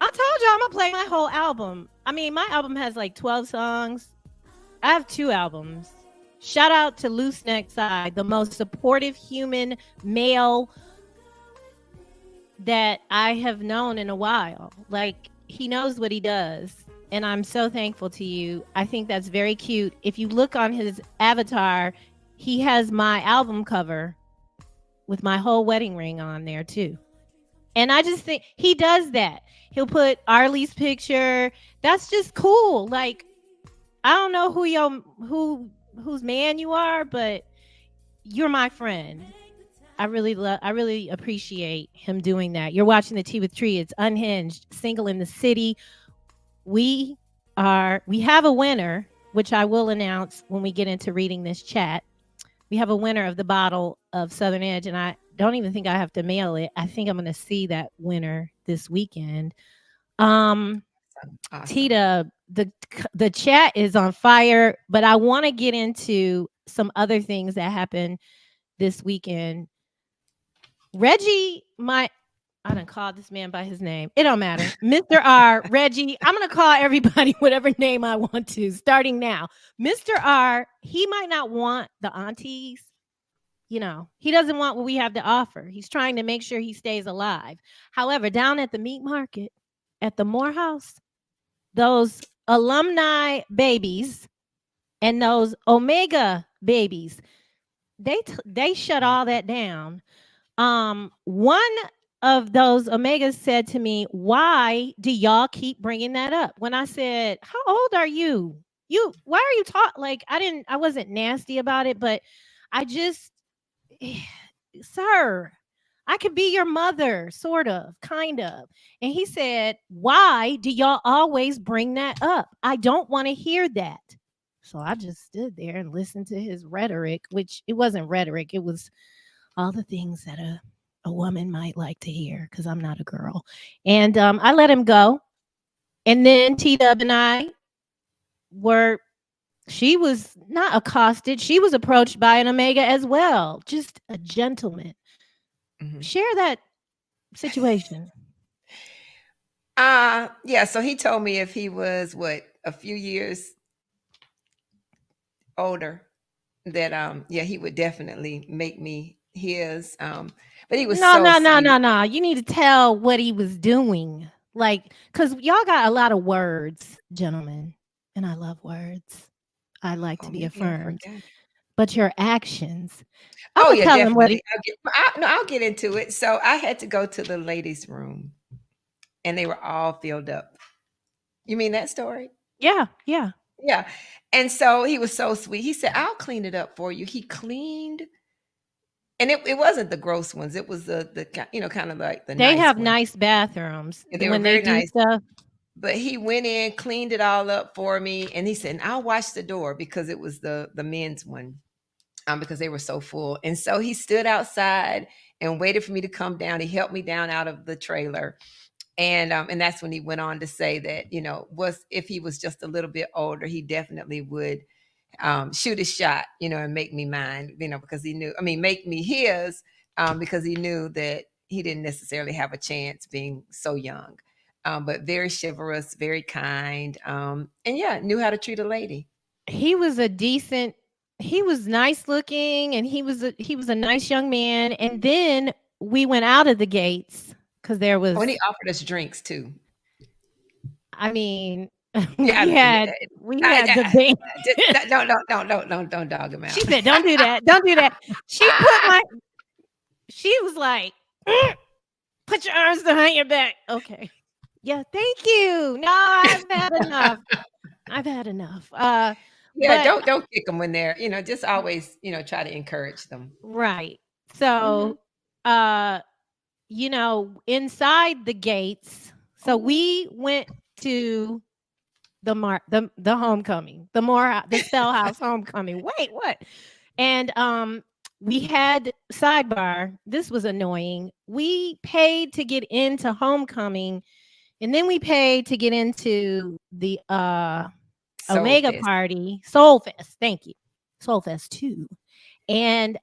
I told you I'm going to play my whole album. I mean, my album has like 12 songs. I have 2 albums. Shout out to Loose Neck Side, the most supportive human male that I have known in a while. Like, he knows what he does. And I'm so thankful to you. I think that's very cute. If you look on his avatar, he has my album cover with my whole wedding ring on there too. And I just think he does that. He'll put Arlie's picture. That's just cool. Like, I don't know whose man you are, but you're my friend. I really appreciate him doing that. You're watching the Tea with Tree. It's Unhinged, single in the city. We have a winner, which I will announce when we get into reading this chat. We have a winner of the bottle of Southern Edge, and I don't even think I have to mail it. I think I'm going to see that winner this weekend. Awesome. Tita, the chat is on fire, but I want to get into some other things that happened this weekend. Reggie, I done called this man by his name. It don't matter. Mr. R, Reggie, I'm going to call everybody whatever name I want to, starting now. Mr. R, he might not want the aunties. You know, he doesn't want what we have to offer. He's trying to make sure he stays alive. However, down at the meat market, at the Morehouse, those alumni babies and those Omega babies, they shut all that down. One of those Omegas said to me, "Why do y'all keep bringing that up?" When I said, "How old are you? Why are you like I wasn't nasty about it, but I just sir, I could be your mother, sort of, kind of." And he said, "Why do y'all always bring that up? I don't want to hear that." So I just stood there and listened to his rhetoric, which it wasn't rhetoric. It was all the things that a woman might like to hear because I'm not a girl. And I let him go. And then T-Dub and I she was not accosted. She was approached by an Omega as well. Just a gentleman. Share that situation. Yeah, so he told me if he was a few years older, that he would definitely make me his. But he was no. You need to tell what he was doing. Like, because y'all got a lot of words, gentlemen, and I love words. I like to be affirmed. But your actions. Tell him what I'll get into it. So I had to go to the ladies' room, and they were all filled up. You mean that story? Yeah. Yeah. And so he was so sweet. He said, "I'll clean it up for you." He cleaned. And it wasn't the gross ones. It was the kind of like the They nice have ones. nice bathrooms. And they were very nice. Stuff. But he went in, cleaned it all up for me, and he said, "I'll watch the door," because it was the men's one, because they were so full. And so he stood outside and waited for me to come down. He helped me down out of the trailer. And that's when he went on to say that, if he was just a little bit older, he definitely would shoot his shot, and make me mine, because he knew, make me his, because he knew that he didn't necessarily have a chance being so young, but very chivalrous, very kind, and knew how to treat a lady. He was nice looking, and he was a nice young man. And then we went out of the gates because there was. Oh, and he offered us drinks too. I mean, we had the band. Don't dog him out. She said, "Don't do that. Don't do that." She was like, "Put your arms behind your back." Okay. Yeah, thank you. No, I've had enough. Don't kick them when they're, just always, try to encourage them. Right. So, inside the gates. So we went to the homecoming, the Spell House homecoming. Wait, what? And we had sidebar. This was annoying. We paid to get into homecoming, and then we paid to get into the Omega party, Soul Fest. Thank you, Soul Fest 2. And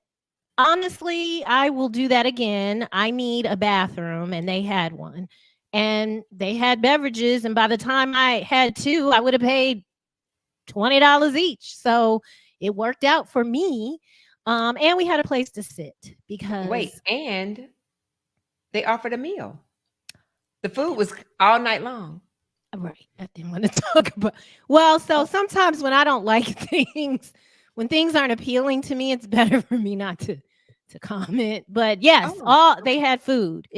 honestly, I will do that again. I need a bathroom, and they had one. And they had beverages, and by the time I had two, I would have paid $20 each. So it worked out for me. And we had a place to sit because and they offered a meal. The food was all night long. Right. I didn't want to talk about. Well, so sometimes when I don't like things, when things aren't appealing to me, it's better for me not to comment. But yes, they had food.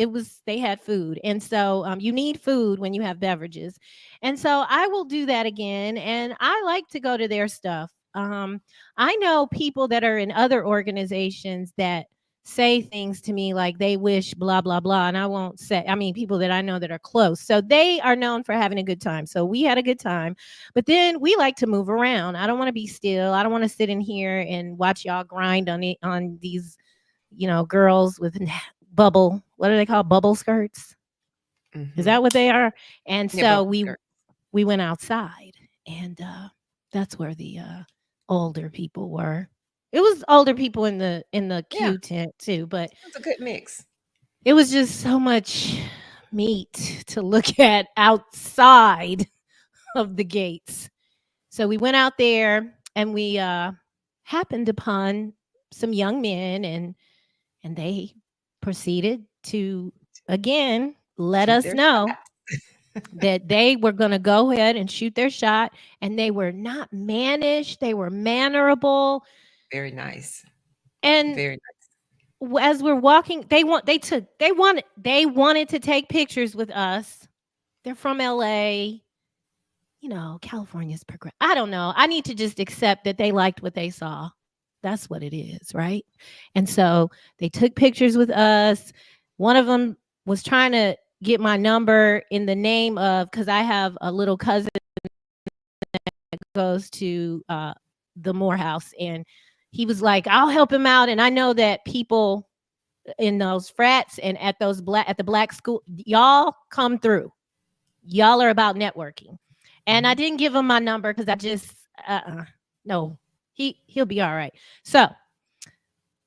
They had food. And so you need food when you have beverages. And so I will do that again. And I like to go to their stuff. I know people that are in other organizations that say things to me like they wish blah, blah, blah. And I won't say, people that I know that are close. So they are known for having a good time. So we had a good time. But then we like to move around. I don't want to be still. I don't want to sit in here and watch y'all grind on these girls with what are they called? Bubble skirts. Is that what they are? And so we went outside, and that's where the older people were. It was older people in the queue tent too, but it's a good mix. it was just so much meat to look at outside of the gates. So we went out there and we happened upon some young men, and they proceeded to again let Shoot us their know shot. that they were going to go ahead and shoot their shot, and they were not mannish, they were mannerable. Very nice. And Very nice. as we're walking, they wanted to take pictures with us. They're from LA. You know, California's progress. I don't know. I need to just accept that they liked what they saw. That's what it is, right? And so they took pictures with us. One of them was trying to get my number in the name of, because I have a little cousin that goes to the Morehouse, and he was like, I'll help him out. And I know that people in those frats and at the black school, y'all come through. Y'all are about networking. And I didn't give him my number because I just no, he'll be all right. So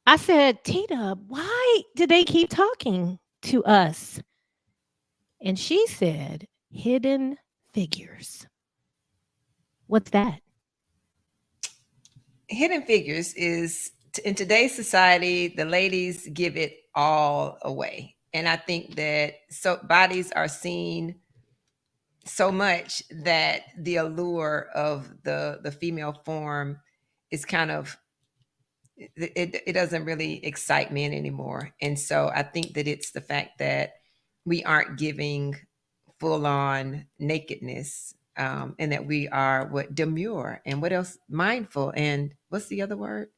I said, Tita, why did they keep talking to us? And she said, hidden figures. What's that? Hidden figures is in today's society, the ladies give it all away. And I think that so bodies are seen so much that the allure of the female form is kind of it doesn't really excite men anymore. And so I think that it's the fact that we aren't giving full on nakedness, and that we are what demure and what else mindful and what's the other word?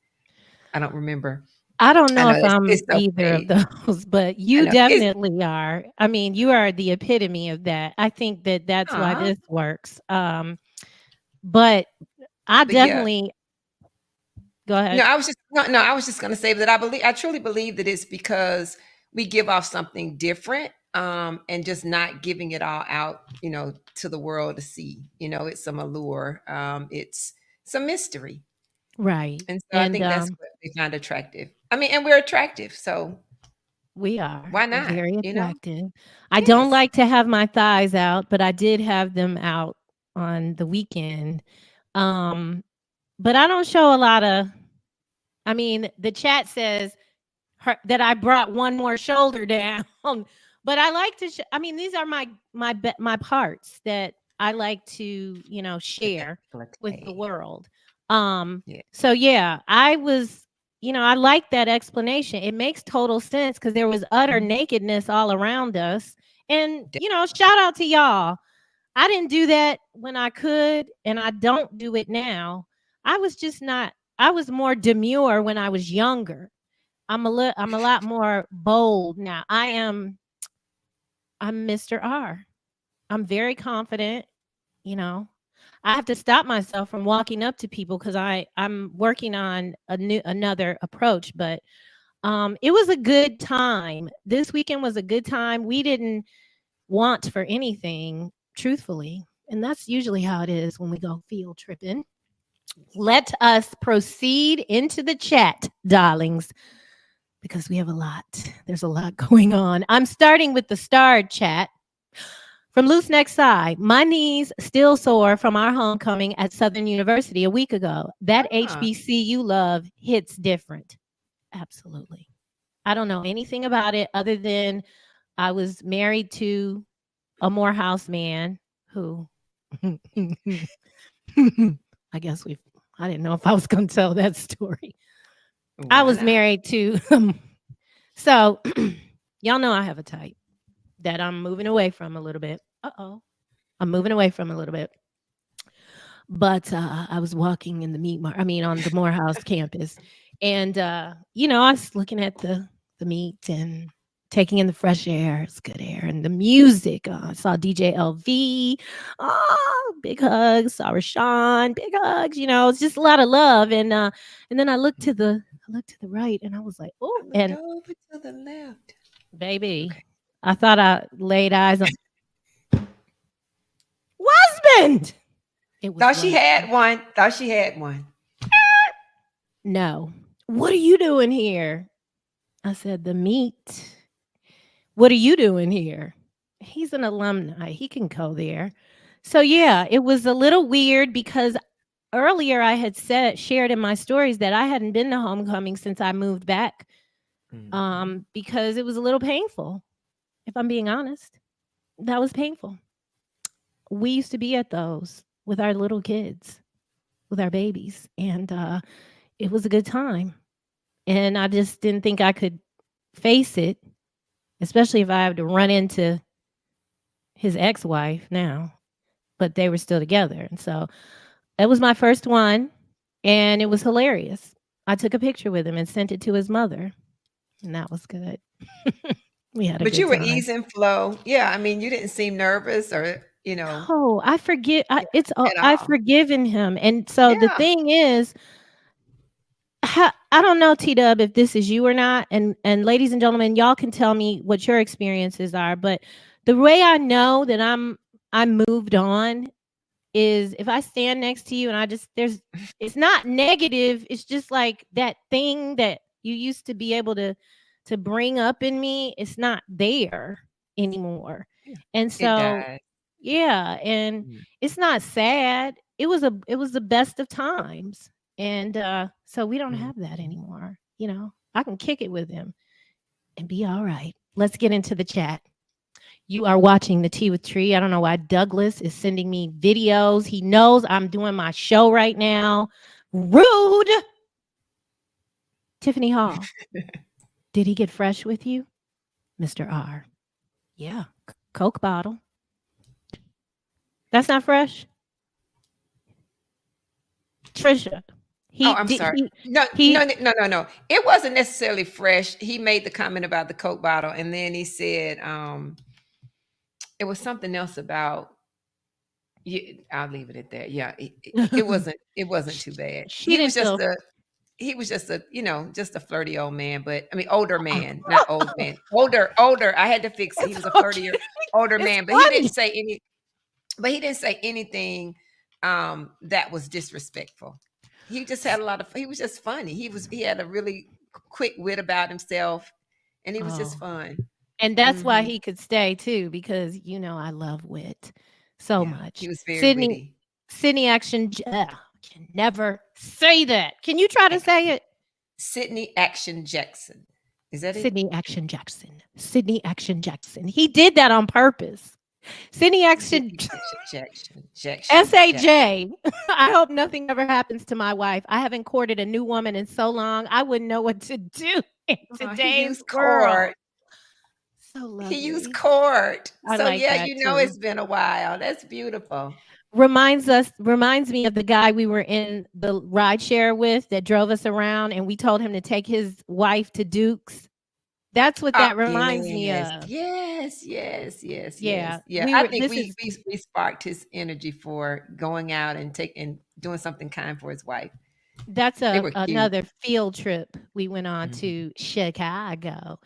I don't remember. I don't I know know if I'm it's so either of vague. those, but I you know it's definitely are. I mean, you are the epitome of that. I think that that's why aw, this works. But I but yeah. definitely go No, ahead. I was just no, I was just gonna say that I truly believe that it's because we give off something different, and just not giving it all out, to the world to see. It's some allure, it's some mystery. Right. And so I And think that's what we find attractive. I mean, and we're attractive, so we are. why We're not? very You know? attractive. I don't Yes. like to have my thighs out, but I did have them out on the weekend. Um, but I don't show a lot of, I mean, the chat says that I brought one more shoulder down. But I like to I mean, these are my parts that I like to, The share with the décolleté. world. Yeah. So yeah, I was, I like that explanation. It makes total sense because there was utter Mhm. nakedness all around us. And, De shout out to y'all. I didn't do that when I could, and I don't do it now. I was just not, I was more demure when I was younger. I'm a lot more bold now. I'm Mr. R. I'm very confident, you know. I have to stop myself from walking up to people because I'm working on another approach, but it was a good time. This weekend was a good time. We didn't want for anything, truthfully. And that's usually how it is when we go field tripping. Let us proceed into the chat, darlings, because we have a lot. There's a lot going on. I'm starting with the starred chat. From Loose Neck Side, my knees still sore from our homecoming at Southern University a week ago. That ah, HBCU love hits different. Absolutely. I don't know anything about it other than I was married to a Morehouse man who I guess I didn't know if I was going to tell that story. I why was not? married to so y'all know I have a type that I'm moving away from a little bit. Uh-oh. I'm moving away from a little bit. But I was walking in the on the Morehouse campus, and I was looking at the meat and taking in the fresh air. It's good air and the music. I saw DJ LV. Oh, big hugs. Saw Rashawn. Big hugs. It's just a lot of love. And then I looked to the right, and I was like, oh, I looked and over to the left. baby, Okay. I thought I laid eyes on husband. It was Thought she Wes. had one. Thought she had one. No. What are you doing here? I said, the meat what are you doing here? He's an alumni. He can go there. So yeah, it was a little weird because earlier I had shared in my stories that I hadn't been to homecoming since I moved back. Because it was a little painful. If I'm being honest, that was painful. We used to be at those with our little kids, with our babies, and it was a good time. And I just didn't think I could face it, especially if I have to run into his ex-wife now. But they were still together, and so that was my first one, and it was hilarious. I took a picture with him and sent it to his mother, and that was good. We had a But good you were time. ease and flow. Yeah, I mean, you didn't seem nervous or, No, I forget. It's at I've all. forgiven him, and so the Yeah. thing is, I don't know, T Dub, if this is you or not, and ladies and gentlemen, y'all can tell me what your experiences are. But the way I know that I'm moved on is if I stand next to you and it's not negative. It's just like that thing that you used to be able to bring up in me. It's not there anymore, and It so died. yeah, and it's not sad. It was the best of times. And so we don't have that anymore. I can kick it with him and be all right. Let's get into the chat. You are watching the Tea with Tree. I don't know why Douglas is sending me videos. He knows I'm doing my show right now. Rude. Tiffany Hall. Did he get fresh with you? Mr. R. Yeah. Coke bottle. That's not fresh? Trisha. I'm sorry. No. It wasn't necessarily fresh. He made the comment about the Coke bottle, and then he said it was something else about you. I'll leave it at that. Yeah, it wasn't too bad. He was just a just a flirty old man, but I mean older man, not old man. Older. I had to fix it. He was a flirtier older man, but he didn't say anything that was disrespectful. He just had he was just funny. He had a really quick wit about himself, and he was just fun. And that's why he could stay too, because I love wit so much. He was very witty. Sydney Action can never say that. Can you try to say it? Sydney Action Jackson. Is that it? Sydney Action Jackson. Sydney Action Jackson. He did that on purpose. Sydney Action Jackson. SAJ. I hope nothing ever happens to my wife. I haven't courted a new woman in so long. I wouldn't know what to do in today's world. So lovely. He used court. I so like yeah, that it's been a while. That's beautiful. Reminds me of the guy we were in the ride share with that drove us around, and we told him to take his wife to Duke's. That's what that reminds me of. Yes. Yeah. I think we sparked his energy for going out and doing something kind for his wife. That's another field trip we went on to Chicago.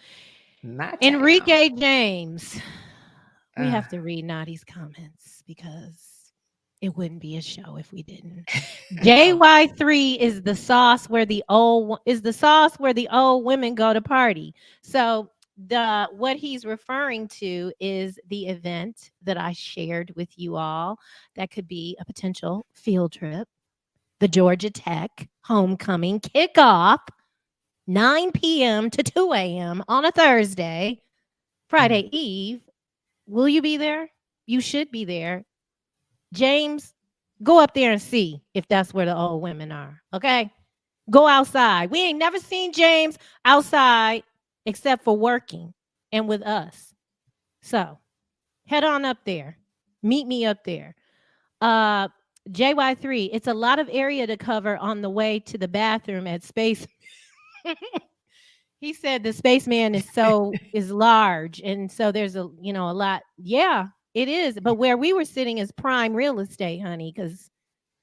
Enrique James. We have to read Nadi's comments because it wouldn't be a show if we didn't. JY3 is the sauce where the old women go to party. So what he's referring to is the event that I shared with you all that could be a potential field trip. The Georgia Tech homecoming kickoff, 9 p.m. to 2 a.m. on a Thursday, Friday Eve. Will you be there? You should be there. James, go up there and see if that's where the old women are. Okay? Go outside. We ain't never seen James outside except for working and with us. So head on up there. Meet me up there. JY3, it's a lot of area to cover on the way to the bathroom at Space. He said the spaceman is large, and so there's a lot. Yeah, it is. But where we were sitting is prime real estate, honey, because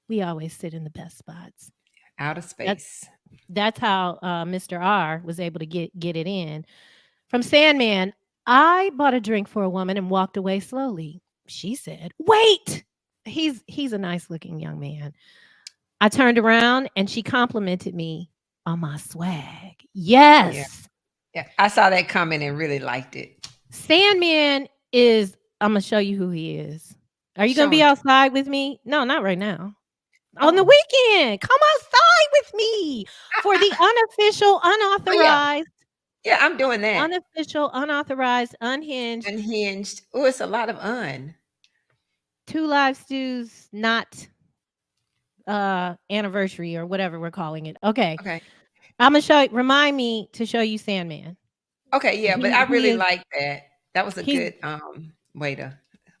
we always sit in the best spots. Out of space. That's how Mr. R was able to get it in. From Sandman, I bought a drink for a woman and walked away slowly. She said, "Wait." He's a nice looking young man. I turned around and she complimented me on my swag. Yes. Yeah. I saw that comment and really liked it. Sandman is. I'm gonna show you who he is. Are you gonna Show be him. outside with me? No, not right now. On the Oh. weekend, come outside with me for the unofficial, Oh, yeah. unauthorized, Yeah, I'm doing that. unauthorized, unhinged Unhinged. Oh, it's a lot of un. Two Live Stews, not anniversary or whatever we're calling it. Okay. Okay. I'm gonna show you, remind me to show you Sandman. Okay, yeah, but He I he really is like that. That was a he's good way to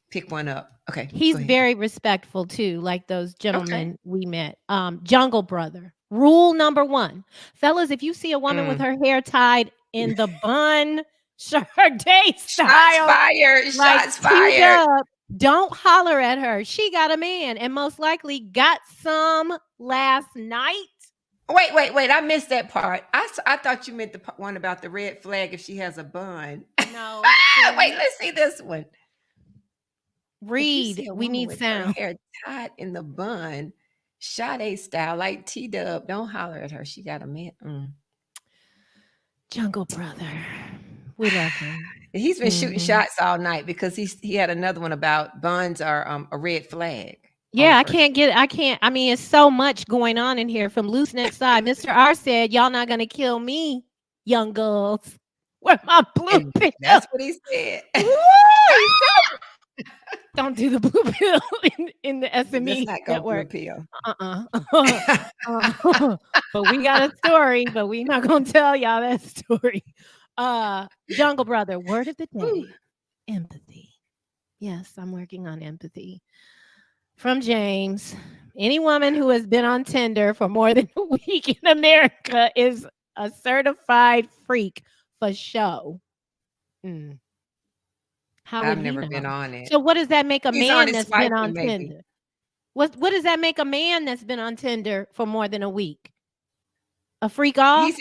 pick one up. Okay, he's go ahead. very respectful too, like those Okay. gentlemen we met. Jungle Brother. Rule number 1. Fellas, if you see a woman with Mm. her hair tied in the bun, Sade Shots style, fired. like Shots fired. T-Dub, don't holler at her. She got a man and most likely got some last night. Wait. I missed that part. I thought you meant the one about the red flag if she has a bun. No. Wait, let's see this one. If you Read. see a We woman need with sound. her hair tied in the bun, Sade style, like T-Dub, don't holler at her. She got a man. Mm. Jungle Brother. We love him. He's been shooting Mhm. shots all night because he had another one about buns are a red flag. Yeah, I mean, it's so much going on in here from Loose Neck side. Mr. R said, y'all not gonna kill me, young girls. Where my blue And pill? that's what he said. Woo, he said, don't do the blue pill in the Let's SME not go blue network. pill. But we got a story, but we not gonna tell y'all that story. Jungle Brother, word of the day, empathy. Yes, I'm working on empathy. From James, any woman who has been on Tinder for more than a week in America is a certified freak for show. How would I've he never know? been on it. So what does that make a He's on man his that's been on swiping, maybe. Tinder? What does that make a man that's been on Tinder for more than a week? A freak off?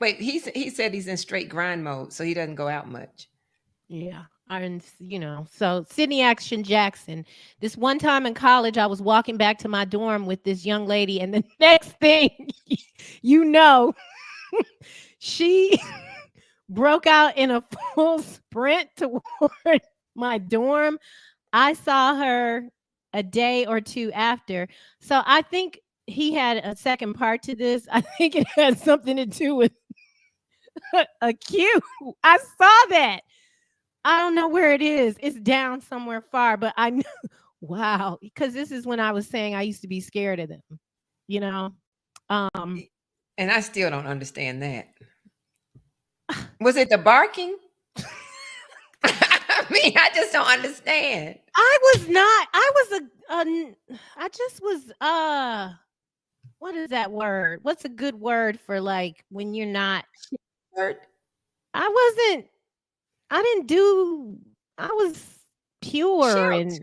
He said he's in straight grind mode, so he doesn't go out much. Yeah. So Sydney Action Jackson. This one time in college, I was walking back to my dorm with this young lady, and the next thing she broke out in a full sprint toward my dorm. I saw her a day or two after. So I think he had a second part to this. I think it had something to do with a Q. I saw that. I don't know where it is. It's down somewhere far, but I know. Wow, because this is when I was saying I used to be scared of them. And I still don't understand that. Was it the barking? I mean, I just don't understand. What is that word? What's a good word for like when you're not? I was pure Shelter. and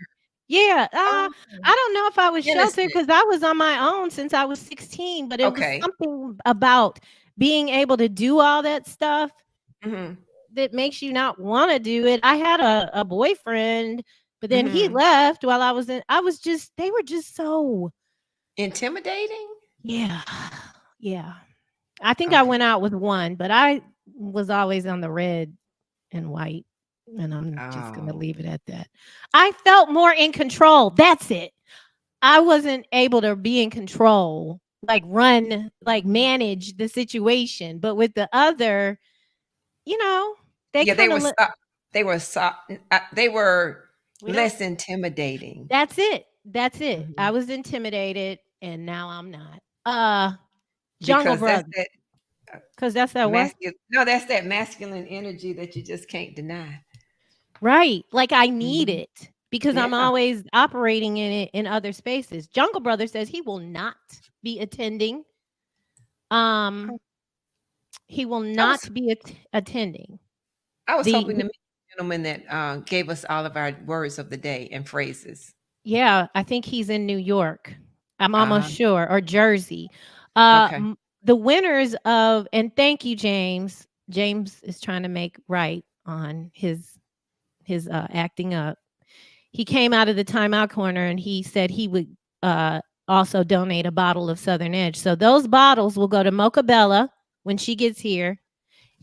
yeah. I don't know if I was sheltered Innocent. because I was on my own since I was 16, but it Okay. was something about being able to do all that stuff Mhm. that makes you not want to do it. I had a boyfriend, but then he Mhm. left while I was in. They were just so Intimidating? yeah. I think I Okay. went out with one, but I was always on the red and white, and I'm just gonna Oh. leave it at that. I felt more in control. That's it. I wasn't able to be in control, like manage the situation. But with the other, they Yeah, they kind were of they were We don't- less intimidating. That's it. I Mhm. was intimidated, and now I'm not. Jungle Because that's Brother, that because that's that what? that's that masculine energy that you just can't deny. Right. Like I need Mhm. it because I'm Yeah. always operating in it in other spaces. Jungle Brother says he will not be attending. He will not be attending. I was hoping to meet a gentleman that gave us all of our words of the day and phrases. Yeah, I think he's in New York. I'm almost Uh, sure, or Jersey. okay. The winners of, and thank you, James. James is trying to make right on his acting up. He came out of the timeout corner and he said he would also donate a bottle of Southern Edge. So those bottles will go to Mocha Bella when she gets here,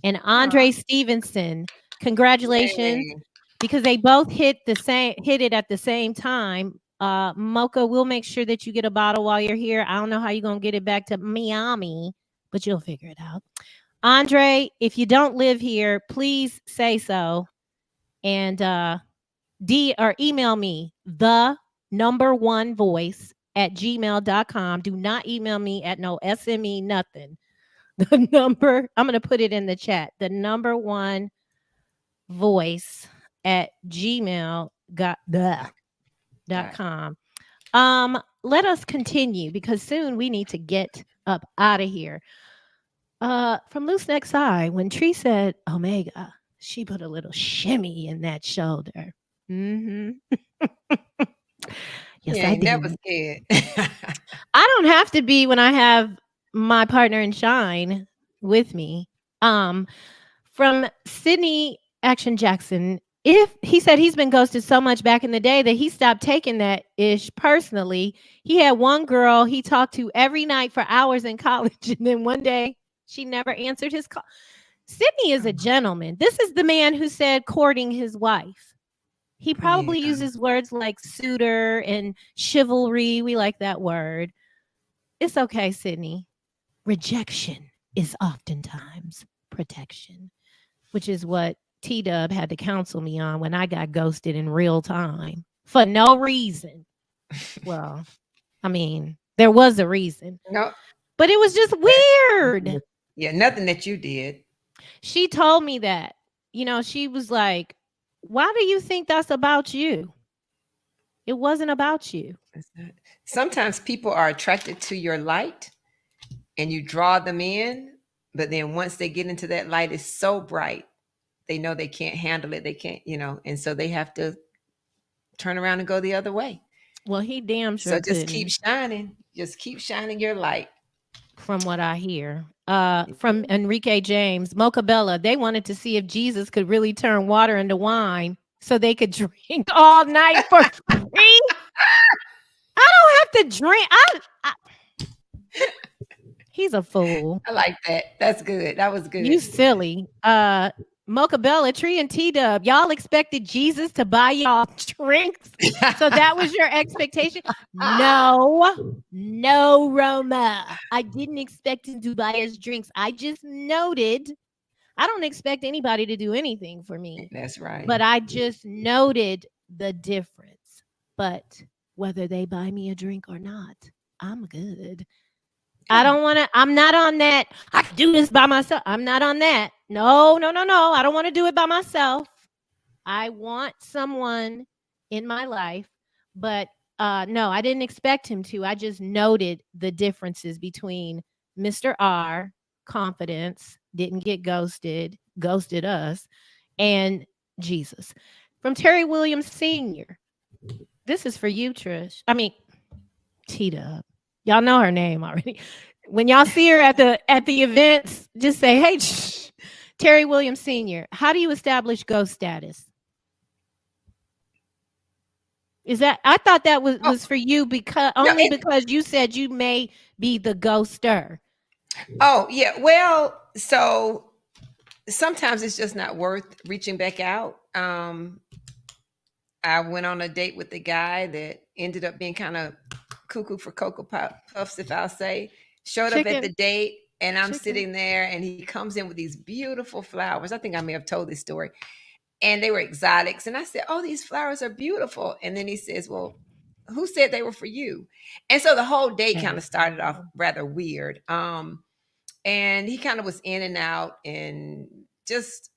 and Andre Stevenson Congratulations, Yay. because they both hit it at the same time. Mocha, we'll make sure that you get a bottle while you're here. I don't know how you're gonna get it back to Miami, but you'll figure it out. Andre, if you don't live here, please say so. And email me the1voice@gmail.com. Do not email me at no SME nothing. The number, I'm gonna put it in the chat. The number one voice@gmail.com. Let us continue because soon we need to get up out of here. From Loose Neck's Eye, when Trei said Omega, she put a little shimmy in that shoulder. Yes, You I ain't did. never scared. I don't have to be when I have my partner in shine with me. From Sydney Action Jackson, if he said he's been ghosted so much back in the day that he stopped taking that ish personally. He had one girl he talked to every night for hours in college, and then one day she never answered his call. Sydney is a gentleman. This is the man who said courting his wife. He probably uses words like suitor and chivalry. We like that word. It's okay, Sydney. Rejection is oftentimes protection, which is what T-Dub had to counsel me on when I got ghosted in real time for no reason. Well, I mean, there was a reason. No. But it was just weird. Yeah, nothing that you did. She told me that. She was like, why do you think that's about you? It wasn't about you. Sometimes people are attracted to your light and you draw them in, but then once they get into that light, it's so bright, they know they can't handle it. They can't, and so they have to turn around and go the other way. Well, he damn sure just keep shining. Just keep shining your light. From what I hear. From Enrique James, Mocha Bella, they wanted to see if Jesus could really turn water into wine so they could drink all night for free. I don't have to drink. He's a fool. I like that. That's good. That was good. You silly. Mocha Bella, Trei, and T-Dub, y'all expected Jesus to buy y'all drinks? So that was your expectation? No, Roma. I didn't expect him to buy us drinks. I just noted. I don't expect anybody to do anything for me. That's right. But I just noted the difference. But whether they buy me a drink or not, I'm good. I don't want to. I'm not on that. I can do this by myself. I'm not on that. No. I don't want to do it by myself. I want someone in my life, but no, I didn't expect him to. I just noted the differences between Mr. R, confidence, didn't get ghosted us, and Jesus. From Terry Williams Sr. This is for you, Trish. I mean, T-Dub. Y'all know her name already. When y'all see her at the events, just say, hey, Terry Williams Sr., how do you establish ghost status? Is that, I thought that was for you because you said you may be the ghoster. Oh, yeah. Well, so sometimes it's just not worth reaching back out. I went on a date with a guy that ended up being kind of cuckoo for Cocoa Puffs, if I'll say. Showed up at the date, and I'm sitting there, and he comes in with these beautiful flowers. I think I may have told this story. And they were exotics. And I said, oh, these flowers are beautiful. And then he says, well, who said they were for you? And so the whole date kind of started off rather weird. And he kind of was in and out and just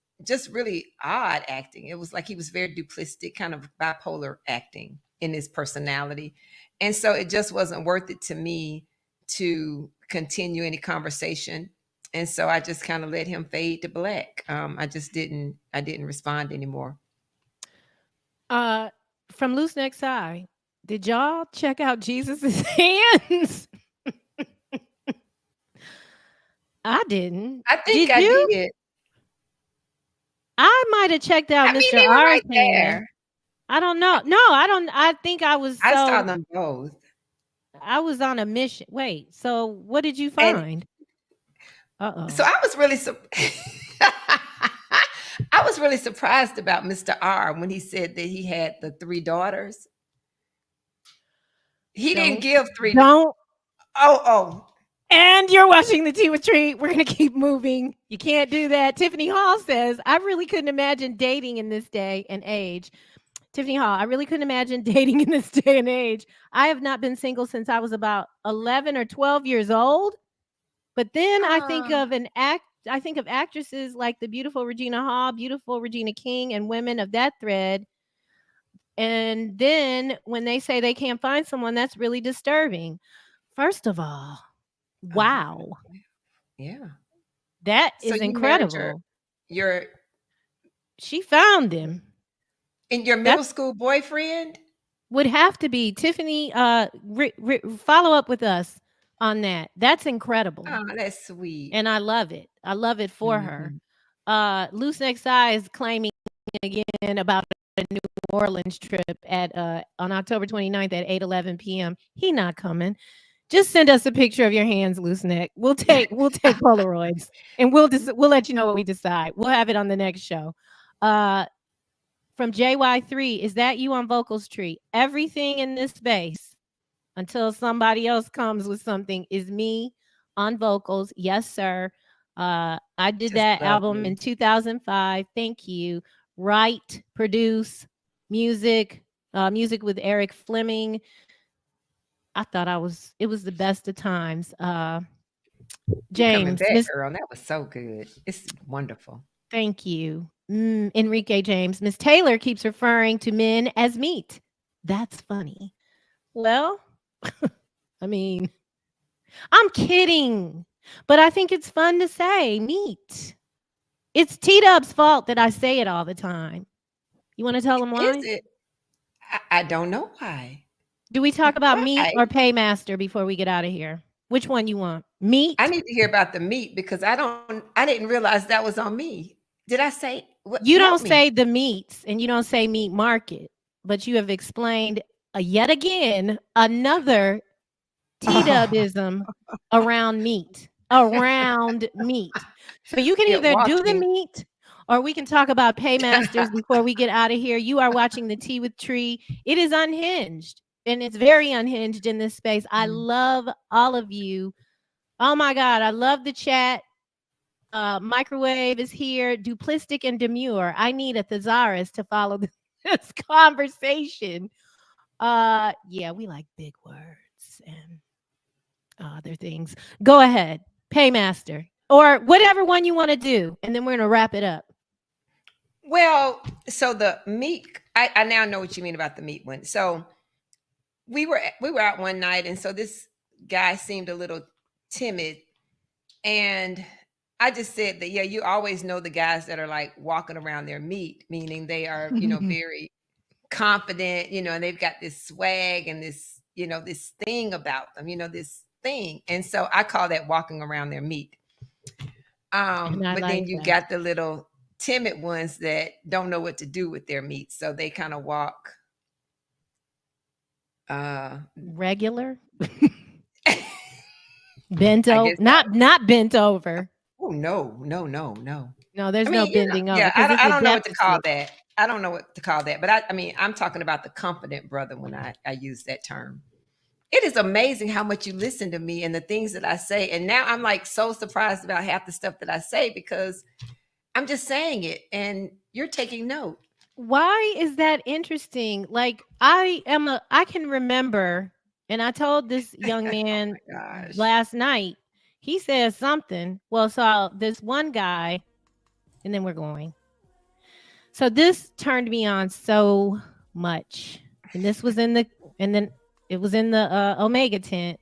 really odd acting. It was like he was very duplistic, kind of bipolar acting in his personality. And so it just wasn't worth it to me to continue any conversation. And so I just kind of let him fade to black. I didn't respond anymore. From Loose Neck's Eye, did y'all check out Jesus's hands? I didn't. I think I did. I might have checked out Mr. They were R's right hand. there. I don't know. No, I don't. I think I was. I saw them both. I was on a mission. Wait. So what did you find? So I was really was really surprised about Mr. R when he said that he had the 3 daughters. He didn't give 3. Don't. Oh. And you're watching the Tea with Tree. We're going to keep moving. You can't do that. Tiffany Hall says, I really couldn't imagine dating in this day and age. Tiffany Hall, I really couldn't imagine dating in this day and age. I have not been single since I was about 11 or 12 years old. But then I think of actresses like the beautiful Regina Hall, beautiful Regina King, and women of that thread. And then when they say they can't find someone, that's really disturbing. First of all, wow. Yeah. That So is you married incredible. She found him. And your middle school boyfriend? Would have to be. Tiffany, follow up with us on that. That's incredible. Oh, that's sweet. And I love it. I love it for her. Loose Neck Eye is claiming again about a New Orleans trip at on October 29th at 8:11 p.m. He not coming. Just send us a picture of your hands, Loose Neck. We'll take Polaroids and we'll let you know what we decide. We'll have it on the next show. From JY3, is that you on vocals, Tree? Everything in this space until somebody else comes with something is me on vocals. Yes, sir. I did that album in 2005. Thank you. Write, produce, music with Eric Fleming. I thought it was the best of times. James, back, girl, that was so good. It's wonderful. Thank you. Enrique James. Miss Taylor keeps referring to men as meat. That's funny. Well, I mean, I'm kidding, but I think it's fun to say meat. It's T-Dub's fault that I say it all the time. You want to tell them why? Is it? I don't know why. Do we talk about meat or paymaster before we get out of here? Which one you want? Meat? I need to hear about the meat because I didn't realize that was on me. Did I say what? You don't say the meats and you don't say meat market, but you have explained yet again another T-Dubism around meat. So you can either do the meat or we can talk about paymasters before we get out of here. You are watching the Tea with Tree. It is unhinged and it's very unhinged in this space. I love all of you. Oh my God, I love the chat. Microwave is here. Duplistic and demure. I need a thesaurus to follow this conversation. Yeah, we like big words and other things. Go ahead, paymaster or whatever one you want to do, and then we're gonna wrap it up. Well, so the meat. I now know what you mean about the meat one. So we were out one night, and so this guy seemed a little timid, and I just said that, yeah, you always know the guys that are like walking around their meat, meaning they are, very confident, and they've got this swag and this, this thing about them, this thing. And so I call that walking around their meat. But like then you got the little timid ones that don't know what to do with their meat. So they kind of walk. Regular. Bent over, not bent over. Oh, no. No, there's no bending over. Yeah, I don't know what to call that. I don't know what to call that. But I'm talking about the confident brother when I use that term. It is amazing how much you listen to me and the things that I say. And now I'm like so surprised about half the stuff that I say because I'm just saying it and you're taking note. Why is that interesting? Like I can remember, and I told this young man last night, he says something. Well, so this one guy, and then we're going. So this turned me on so much. And this was it was in the Omega tent.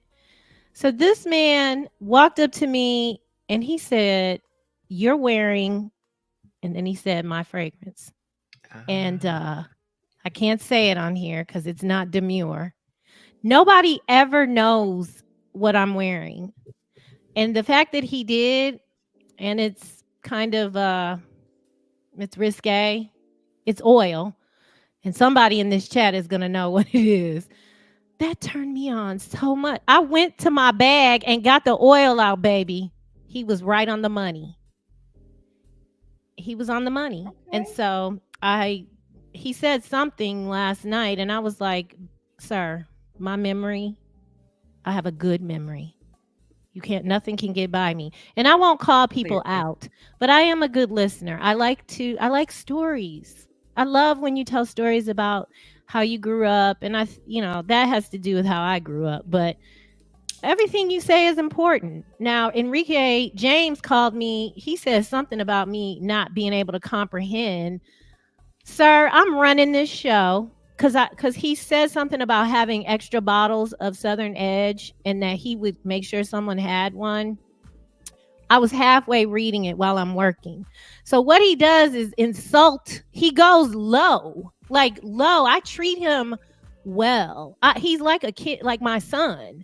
So this man walked up to me and he said, "You're wearing," and then he said, "my fragrance." And I can't say it on here because it's not demure. Nobody ever knows what I'm wearing. And the fact that he did, and it's kind of it's risque, it's oil, and somebody in this chat is gonna know what it is. That turned me on so much. I went to my bag and got the oil out, baby. He was right on the money. he was on the money. And so he said something last night and I was like, sir, my memory, I have a good memory. Nothing can get by me. And I won't call people out, but I am a good listener. I like stories. I love when you tell stories about how you grew up. And that has to do with how I grew up, but everything you say is important. Now, Enrique James called me. He said something about me not being able to comprehend. Sir, I'm running this show because he said something about having extra bottles of Southern Edge and that he would make sure someone had one. I was halfway reading it while I'm working. So what he does is insult. He goes low, like low. I treat him well. He's like a kid, like my son.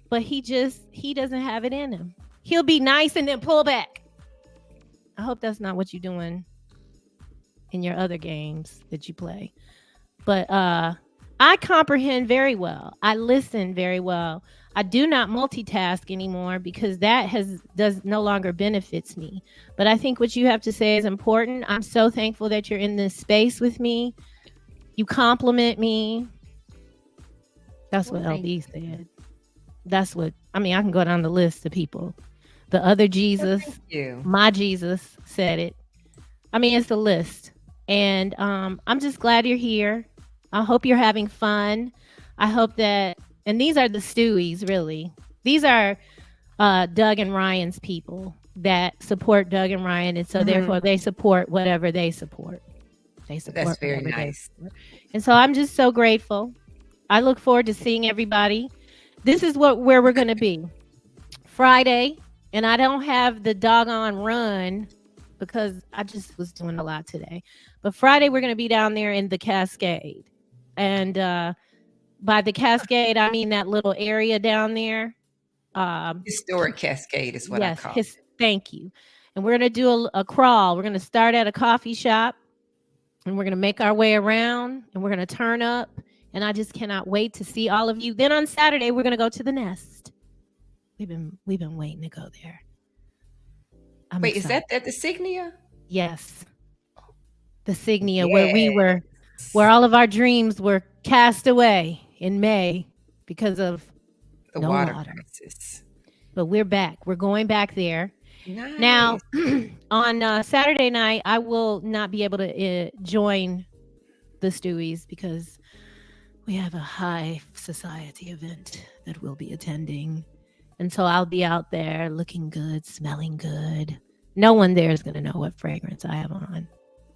But he doesn't have it in him. He'll be nice and then pull back. I hope that's not what you're doing in your other games that you play. But I comprehend very well. I listen very well. I do not multitask anymore because that does no longer benefits me. But I think what you have to say is important. I'm so thankful that you're in this space with me. You compliment me. That's what LB said. That's what I can go down the list of people. The other Jesus, my Jesus said it. It's a list. And I'm just glad you're here. I hope you're having fun. I hope that, and these are the Stewies, really. These are Doug and Ryan's people that support Doug and Ryan. And so therefore they support whatever they support. That's very nice. And so I'm just so grateful. I look forward to seeing everybody. This is where we're going to be Friday. And I don't have the doggone run because I just was doing a lot today. But Friday, we're going to be down there in the Cascade. And by the Cascade, I mean that little area down there. Historic Cascade is what I call it. Thank you. And we're going to do a crawl. We're going to start at a coffee shop. And we're going to make our way around. And we're going to turn up. And I just cannot wait to see all of you. Then on Saturday, we're going to go to the Nest. We've been waiting to go there. Wait, excited. Is that at the Signia? Yes. The Signia, where all of our dreams were cast away in May because of the water crisis. But we're back. We're going back there. Nice. Now, on Saturday night, I will not be able to join the Stewies because we have a high society event that we'll be attending. And so I'll be out there looking good, smelling good. No one there is going to know what fragrance I have on.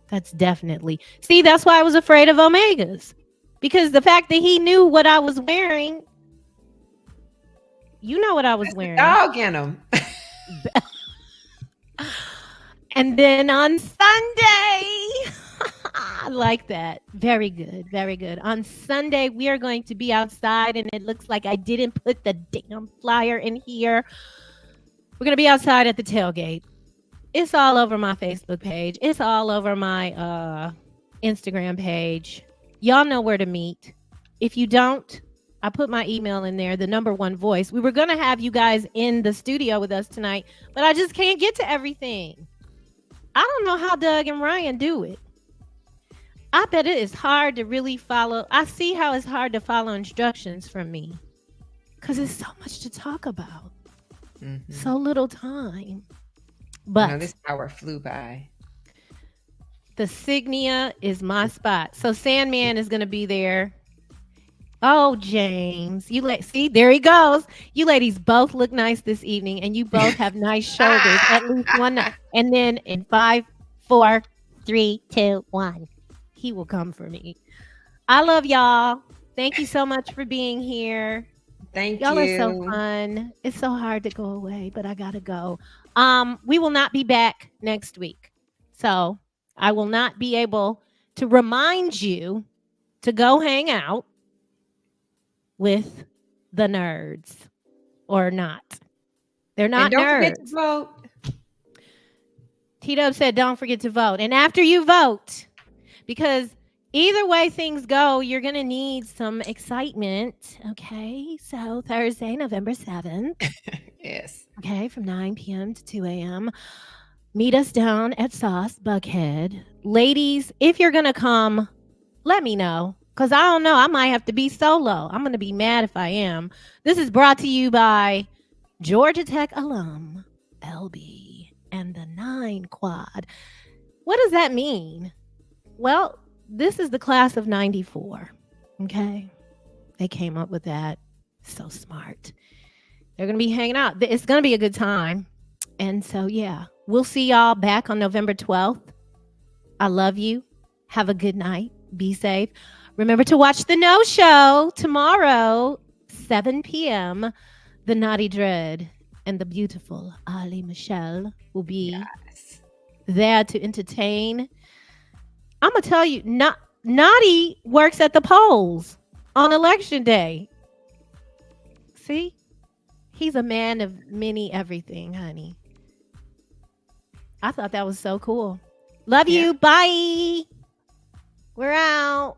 That's definitely. See, that's why I was afraid of Omegas. Because the fact that he knew what I was wearing. You know what I was wearing. Dog in him. And then on Sunday. I like that. Very good. Very good. On Sunday, we are going to be outside, and it looks like I didn't put the damn flyer in here. We're going to be outside at the tailgate. It's all over my Facebook page. It's all over my Instagram page. Y'all know where to meet. If you don't, I put my email in there, the number one voice. We were going to have you guys in the studio with us tonight, but I just can't get to everything. I don't know how Doug and Ryan do it. I bet it is hard to really follow. I see how it's hard to follow instructions from me because it's so much to talk about. Mm-hmm. So little time. But this hour flew by. The Signia is my spot. So Sandman is going to be there. Oh, James, see, there he goes. You ladies both look nice this evening, and you both have nice shoulders. At least one. And then in 5, 4, 3, 2, 1. He will come for me. I love y'all. Thank you so much for being here. Thank y'all you. Y'all are so fun. It's so hard to go away, but I gotta go. We will not be back next week. So I will not be able to remind you to go hang out with the nerds or not. They're not and don't nerds. Forget to vote. T-Dub said, don't forget to vote. And after you vote, because either way things go, you're going to need some excitement. Okay. So Thursday, November 7th. Yes. Okay. From 9 p.m. to 2 a.m. Meet us down at Sauce Buckhead. Ladies, if you're going to come, let me know. Because I don't know. I might have to be solo. I'm going to be mad if I am. This is brought to you by Georgia Tech alum, LB, and the 9 Quad. What does that mean? Well, this is the class of 94. Okay? They came up with that. So smart. They're going to be hanging out. It's going to be a good time. And so, yeah, we'll see y'all back on November 12th. I love you. Have a good night. Be safe. Remember to watch the No Show tomorrow, 7 p.m. The Naughty Dread and the beautiful Ali Michelle will be there to entertain. I'm going to tell you, Naughty works at the polls on election day. See? He's a man of many everything, honey. I thought that was so cool. Love you. Bye. We're out.